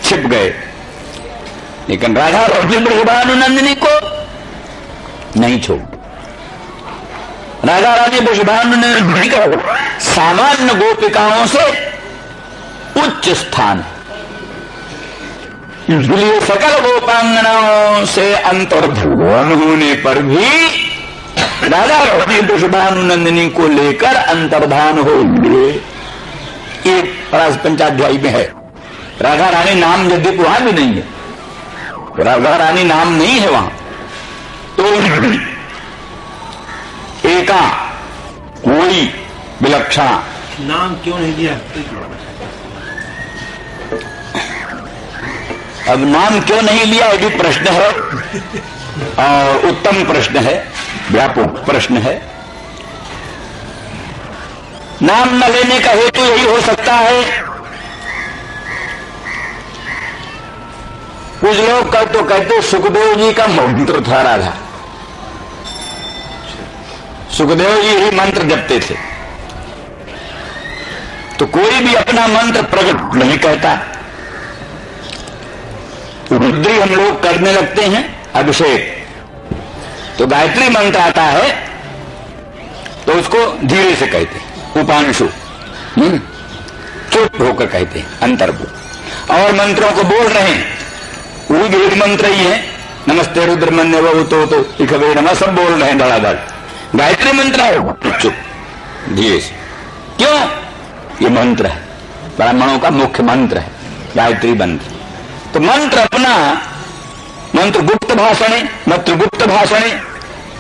छिप गए, लेकिन राधा रानी वृषभानुनंदिनी को नहीं छोड़। राधा रानी वृषभानुनंदिनी का सामान्य गोपिकाओं से उच्च स्थान, इसलिए सकल गोपांगनाओं से अंतर्धान होने पर भी राधा रानी वृषभानुनंदिनी को लेकर अंतर्धान हो गए। ये परास पंचाध्यायी में है। राधा रानी नाम यद्यपि वहां भी नहीं है, राधा रानी नाम नहीं है वहां, तो एका कोई विलक्षण नाम क्यों नहीं दिया? अब नाम क्यों नहीं लिया ये भी प्रश्न है, और उत्तम प्रश्न है, व्यापक प्रश्न है। नाम न लेने का हेतु यही हो सकता है, कुछ लोग तो कहते सुखदेव जी का मंत्र था राधा, सुखदेव जी ही मंत्र जपते थे, तो कोई भी अपना मंत्र प्रकट नहीं कहता। रुद्री हम लोग करने लगते हैं अभिषेक, तो गायत्री मंत्र आता है तो उसको धीरे से कहते हैं, उपांशु। चुप होकर कहते हैं अंतर्मुख। और मंत्रों को बोल रहे हैं, वो भी एक मंत्र ही है, नमस्ते रुद्रमन्य तो इखवे नमः, सब बोल रहे हैं धड़ाधड़। गायत्री मंत्र है, चुप धीरे से। क्यों? ये मंत्र है, ब्राह्मणों का मुख्य मंत्र है गायत्री मंत्र। तो मंत्र अपना मंत्र गुप्त भाषण है, मंत्र गुप्त भाषण है,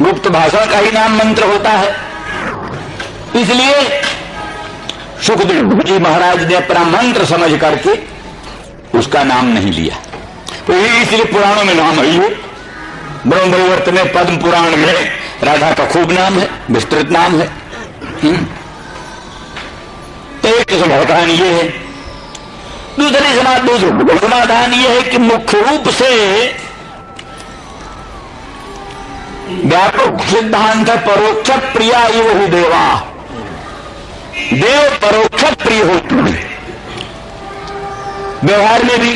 गुप्त भाषण का ही नाम मंत्र होता है। इसलिए सुखदेव जी महाराज ने अपना मंत्र समझ करके उसका नाम नहीं लिया। तो इसलिए पुराणों में नाम है, ये ब्रह्मवैवर्त में पद्म पुराण में राधा का खूब नाम है, विस्तृत नाम है। तो एक समाधान ये है। दूसरी समाधान ये है कि मुख्य रूप से व्यापक सिद्धांत है परोक्ष प्रिया एव ही देवा, देव परोक्ष प्रिय होते हैं। व्यवहार में भी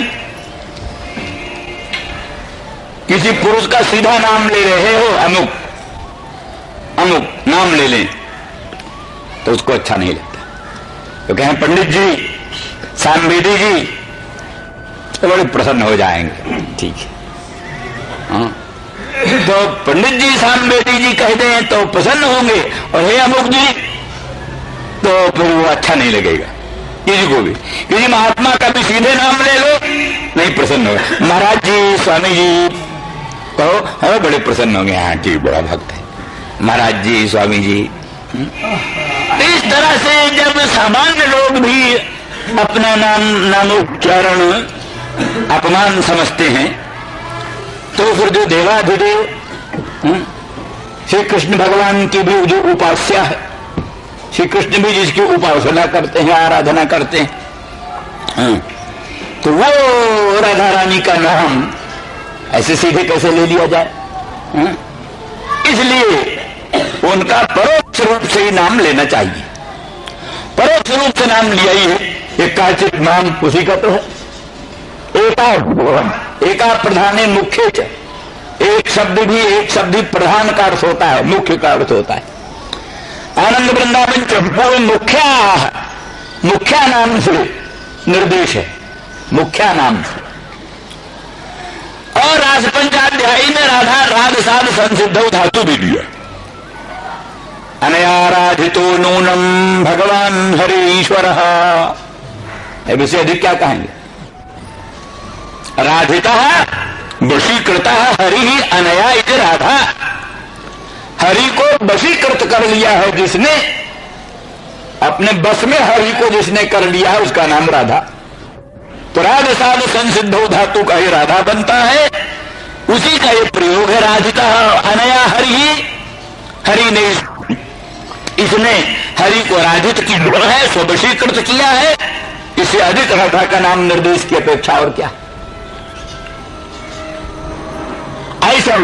किसी पुरुष का सीधा नाम ले रहे हो, अमुक अमुक नाम ले लें, तो उसको अच्छा नहीं लगता। तो कहें पंडित जी, सामवेदी जी, तो बड़े प्रसन्न हो जाएंगे, ठीक है। हाँ, तो पंडित जी सामवेदी जी कह दें तो प्रसन्न होंगे, और हे अमुक जी तो फिर वो अच्छा नहीं लगेगा किसी को भी। किसी महात्मा का भी सीधे नाम ले लो, नहीं प्रसन्न होगा। महाराज जी, स्वामी जी कहो, हाँ बड़े प्रसन्न होंगे, हाँ ठीक, बड़ा भक्त है महाराज जी, स्वामी जी। इस तरह से जब सामान्य लोग भी अपना नामोच्चारण अपमान समझते हैं, तो फिर जो देवाधिदेव श्री कृष्ण भगवान की भी जो उपास्या है, श्री कृष्ण भी जिसकी उपासना करते हैं, आराधना करते हैं, तो वो राधा रानी का नाम ऐसे सीधे कैसे ले लिया जाए? इसलिए उनका परोक्ष रूप से ही नाम लेना चाहिए। परोक्ष रूप से नाम लिया ही है, एक काचित नाम उसी का तो है। एका प्रधान मुख्य च, एक शब्द भी प्रधान का अर्थ होता है, मुख्य का अर्थ होता है। आनंद वृंदावन चंपूर्ण मुख्या नाम से निर्देश है, मुख्या नाम से। और रास पंचाध्यायी में राधा राध साध संसिद्ध धातु भी दिया। अनयाराधितो नूनम भगवान हरि ईश्वर, इससे अधिक क्या कहेंगे? राधिता वशीकृता हरि ही अनया इति राधा, हरि को वशीकृत कर लिया है जिसने, अपने बस में हरि को जिसने कर लिया है, उसका नाम राधा। तो राध साध संसिद्धो धातु का ही राधा बनता है, उसी का ये प्रयोग है। राधिता अनया हरि, हरि ने इसने हरि को राधित की है, स्ववशीकृत किया है। इससे अधिक राधा का नाम निर्देश की अपेक्षा और क्या? ऐसा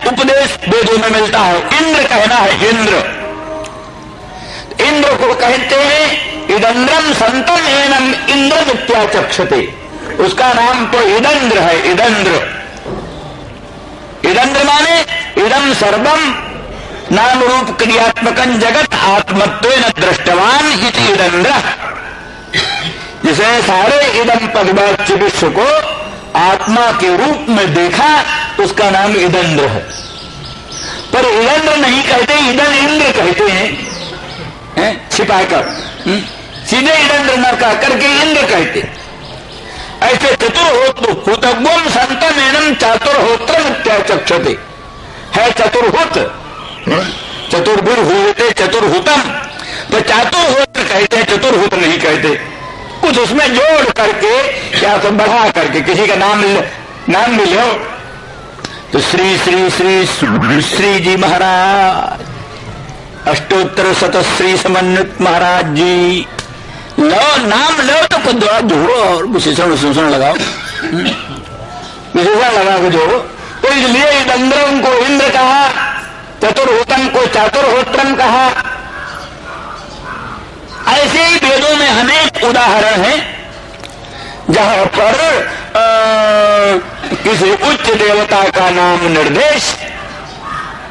उपदेश वेदों में मिलता है। इंद्र कहना है, इंद्र को कहते हैं इदंद्रम संतम एनम इंद्र नित्याचक्षते, उसका नाम तो इदंद्र है। इदंद्र माने इदम सर्वम नाम रूप क्रियात्मकं जगत आत्मत्वेन दृष्टवान इति इदंद्र, जिसे सारे इदम पदवाच्य विश्व को आत्मा के रूप में देखा, उसका नाम इदंद्र है। पर इदंद्र नहीं कहते, इदन इंद्र कहते हैं, छिपाकर सीधे इदंद्र न कह करके इंद्र कहते। ऐसे चतुर्होत्रम संतम एनम चातुर्होत्रम इत्याचक्षते, है चतुर्होत, चतुर्भुर हुए चतुर्हुतम, तो चातुर्होत्र कहते हैं, चतुर्हुत नहीं कहते। कुछ उसमें जोड़ करके या तो बढ़ा करके किसी का नाम भी लो, तो श्री श्री श्री श्री जी महाराज, अष्टोत्तर शतश्री समन्वित महाराज जी, लो नाम लो तो कुछ जोड़ो और विशेषण लगाओ, विशेषण लगा के जोड़ो। तो इसलिए इंद्रम को इंद्र कहा, चतुर्हुतम को चातुर्होत्रम कहा। ऐसे ही वेदों में अनेक उदाहरण हैं जहां पर किसी उच्च देवता का नाम निर्देश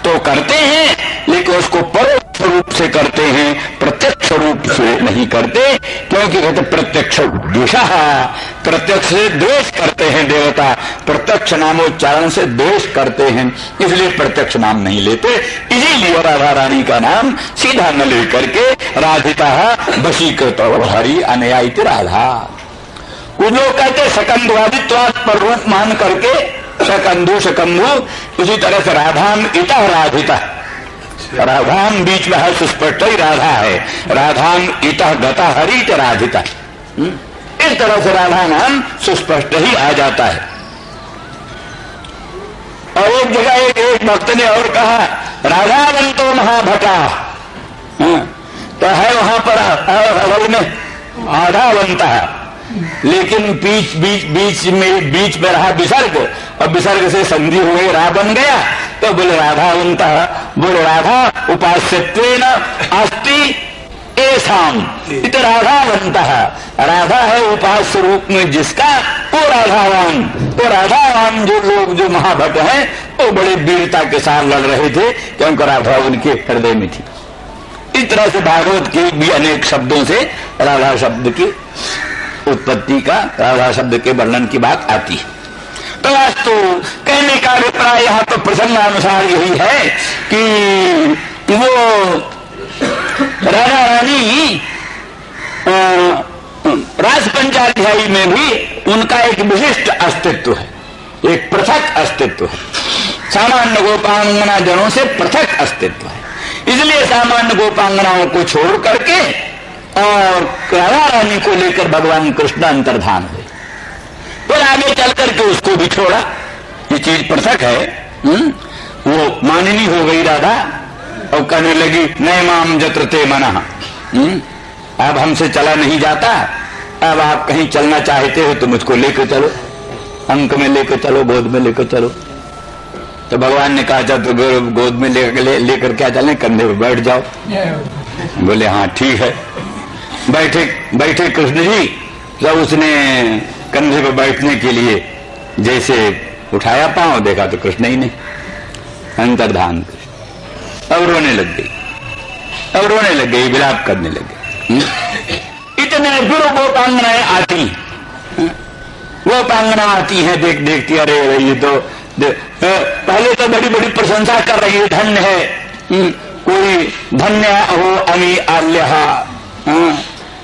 तो करते हैं, लेकिन उसको परोक्ष रूप से करते हैं, प्रत्यक्ष रूप से नहीं करते, क्योंकि कहते प्रत्यक्ष द्वेषः, प्रत्यक्ष से द्वेष करते हैं देवता, प्रत्यक्ष नामोच्चारण से द्वेष करते हैं, इसलिए प्रत्यक्ष नाम नहीं लेते। इसीलिए राधा रानी का नाम सीधा न लेकर के राधिता वशीकृत हरि अनयायित राधा। कुछ लोग कहते सकंधवादित्वात् पर रूप मान करके शकंधु शकंधु, उसी तरह से राधाम इतः राधिता, राधाम बीच में है सुस्पष्ट ही राधा है, राधाम इतः गता हरि च राधिता, इस तरह से राधा नाम सुस्पष्ट ही आ जाता है। और एक जगह एक भक्त ने और कहा राधावंतो महाभटा, तो है वहां पर अवल में आधावंत है, लेकिन बीच में रहा विसर्ग, और विसर्ग से संधि हुए रा बन गया, तो बोले राधावंत, बोले राधा उपास्यत्वेन अस्ति एसाम इत राधावंत, राधा है उपास्य रूप में जिसका, वो राधावान। तो राधावान जो लोग जो महाभट हैं वो बड़े वीरता के साथ लड़ रहे थे, क्योंकि राधा उनके हृदय में थी। इस तरह से भागवत के भी अनेक शब्दों से राधा शब्द की उत्पत्ति का, राधा शब्द के वर्णन की बात आती है। तो वास्तु कहने का अभिप्राय यहाँ तो प्रसंगानुसार यही है कि वो राधा रानी रास पंचाध्यायी में भी उनका एक विशिष्ट अस्तित्व है, एक पृथक अस्तित्व है, सामान्य गोपांगना जनों से पृथक अस्तित्व है। इसलिए सामान्य गोपांगनाओं को छोड़ करके और राधा रानी को लेकर भगवान कृष्ण अंतर्धान हुए, फिर आगे चल करके उसको भी छोड़ा। ये चीज पृथक है। वो माननी हो गई राधा और कहने लगी नय माम जत्रते मनः, अब हमसे चला नहीं जाता, अब आप कहीं चलना चाहते हो तो मुझको लेकर चलो, अंक में लेकर चलो, गोद में लेकर चलो। तो भगवान ने कहा तो गोद में लेकर क्या चलें, कंधे पर बैठ जाओ। बोले हाँ ठीक है। बैठे कृष्ण जी, जब उसने कंधे पर बैठने के लिए जैसे उठाया पांव, देखा तो कृष्ण ही नहीं, अंतर्धान। अब रोने लग गई, विलाप करने लग गई। इतने फिर गोपांगनाएं आती, गोपांगना आती हैं, देखती अरे ये तो पहले तो बड़ी बड़ी प्रशंसा कर रही है, धन्य है, कोई धन्य हो अमी आल्यहा,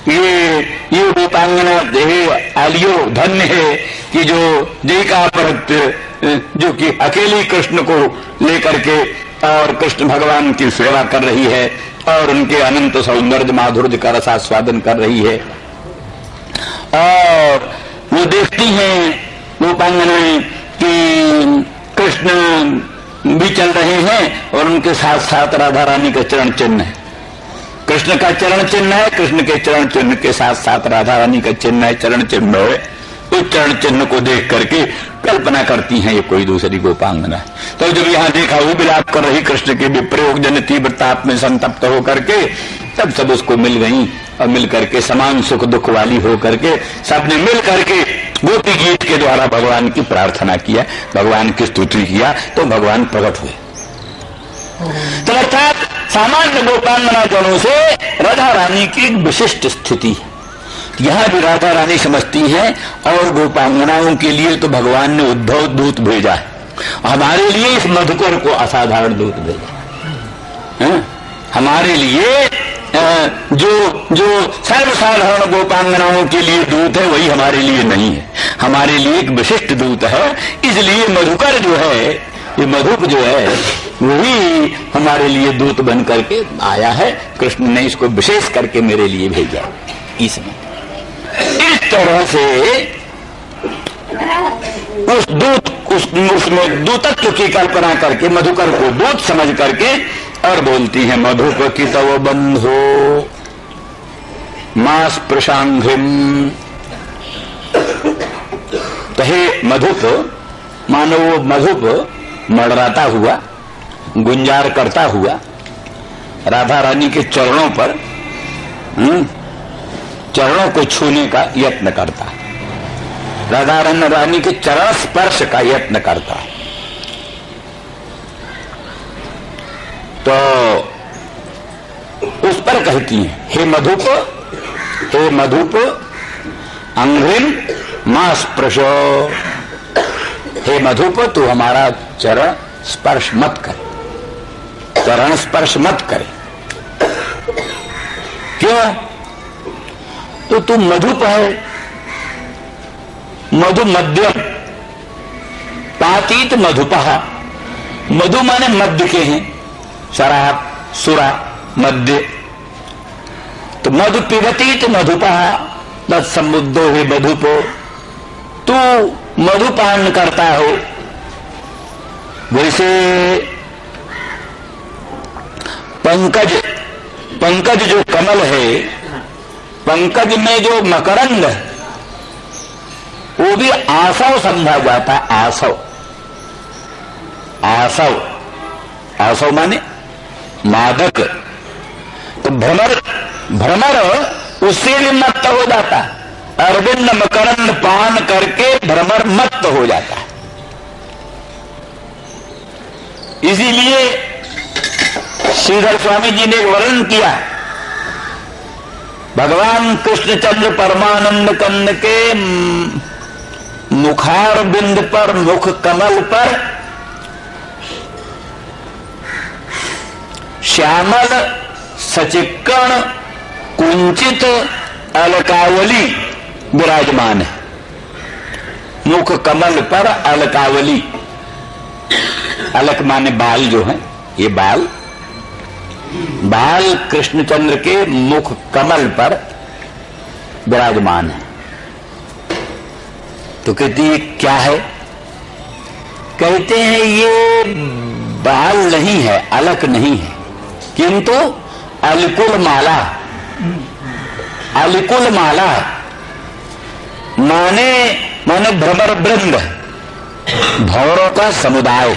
ये गोपांगना आलियो धन्य है कि जो का परत, जो कि अकेली कृष्ण को लेकर के और कृष्ण भगवान की सेवा कर रही है और उनके अनंत सौंदर्य माधुर्य का रसास्वादन कर रही है। और वो देखती हैं गोपांगनाएं कि कृष्ण भी चल रहे हैं और उनके साथ साथ राधा रानी का चरण चिन्ह है, कृष्ण का चरण चिन्ह है, कृष्ण के चरण चिन्ह के साथ साथ राधा रानी का चिन्ह है, चरण चिन्ह है। उस चरण चिन्ह को देख करके कल्पना करती हैं ये कोई दूसरी गोपांगना। तो जब यहाँ देखा वो विलाप कर रही कृष्ण के विप्रयोग जन तीव्र ताप में संतप्त हो करके, तब सब उसको मिल गई और मिल करके समान सुख दुख वाली हो करके सबने मिल करके गोपी गीत के द्वारा भगवान की प्रार्थना किया, भगवान की स्तुति किया, तो भगवान प्रकट हुए। तो अर्थात सामान्य गोपांगना जनों से राधा रानी की एक विशिष्ट स्थिति है। यहां भी राधा रानी समझती है और गोपांगनाओं के लिए तो भगवान ने उद्धव दूत भेजा है, हमारे लिए इस मधुकर को असाधारण दूत भेजा है। हमारे लिए जो सर्वसाधारण गोपांगनाओं के लिए दूत है वही हमारे लिए नहीं है, हमारे लिए एक विशिष्ट दूत है। इसलिए मधुकर जो है, ये मधुप जो है, वही हमारे लिए दूत बन करके आया है। कृष्ण ने इसको विशेष करके मेरे लिए भेजा। इसमें इस तरह से उसमें दूतत्व की कल्पना करके मधुकर को दूत समझ करके और बोलती है मधुप की तव बंधो मास प्रशांघिम। तो हे मधुप, मानो वो मधुप मड़राता हुआ, गुंजार करता हुआ राधा रानी के चरणों पर चरणों को छूने का यत्न करता, राधा रानी के चरण स्पर्श का यत्न करता। तो कहती हैं, हे मधुप अंघ्रिम मां स्पृश। हे मधुप, तू हमारा चरण स्पर्श मत कर, चरण स्पर्श मत करे। क्यों? तो तू मधुप है, मधु मध्यम, पातीत मधुपहा। मधु माने मध्य के हैं, शराब सुरा मध्य। तो मधु पिबतीत मधुपहा तत्समुद्धो हे मधुपो, तू मधुपान करता हो। वैसे पंकज जो कमल है, पंकज में जो मकरंद है वो भी आसव समझा हुआ था। आसव माने मादक। तो भ्रमर उससे भी मत्त हो जाता। अरविंद मकरंद पान करके भ्रमर मत्त हो जाता है। इसीलिए श्रीधर स्वामी जी ने वर्णन किया, भगवान कृष्णचंद्र परमानंद कंद के मुखार बिंद पर, मुख कमल पर श्यामल सचिक्कण कुंचित अलकावली विराजमान है। मुख कमल पर अलकावली, अलक माने बाल जो है, ये बाल कृष्णचंद्र के मुख कमल पर विराजमान है। तो कहती है क्या है? कहते हैं ये बाल नहीं है, अलक नहीं है, किंतु अलिकुल माला माने भ्रमर वृंद, भंवरों का समुदाय।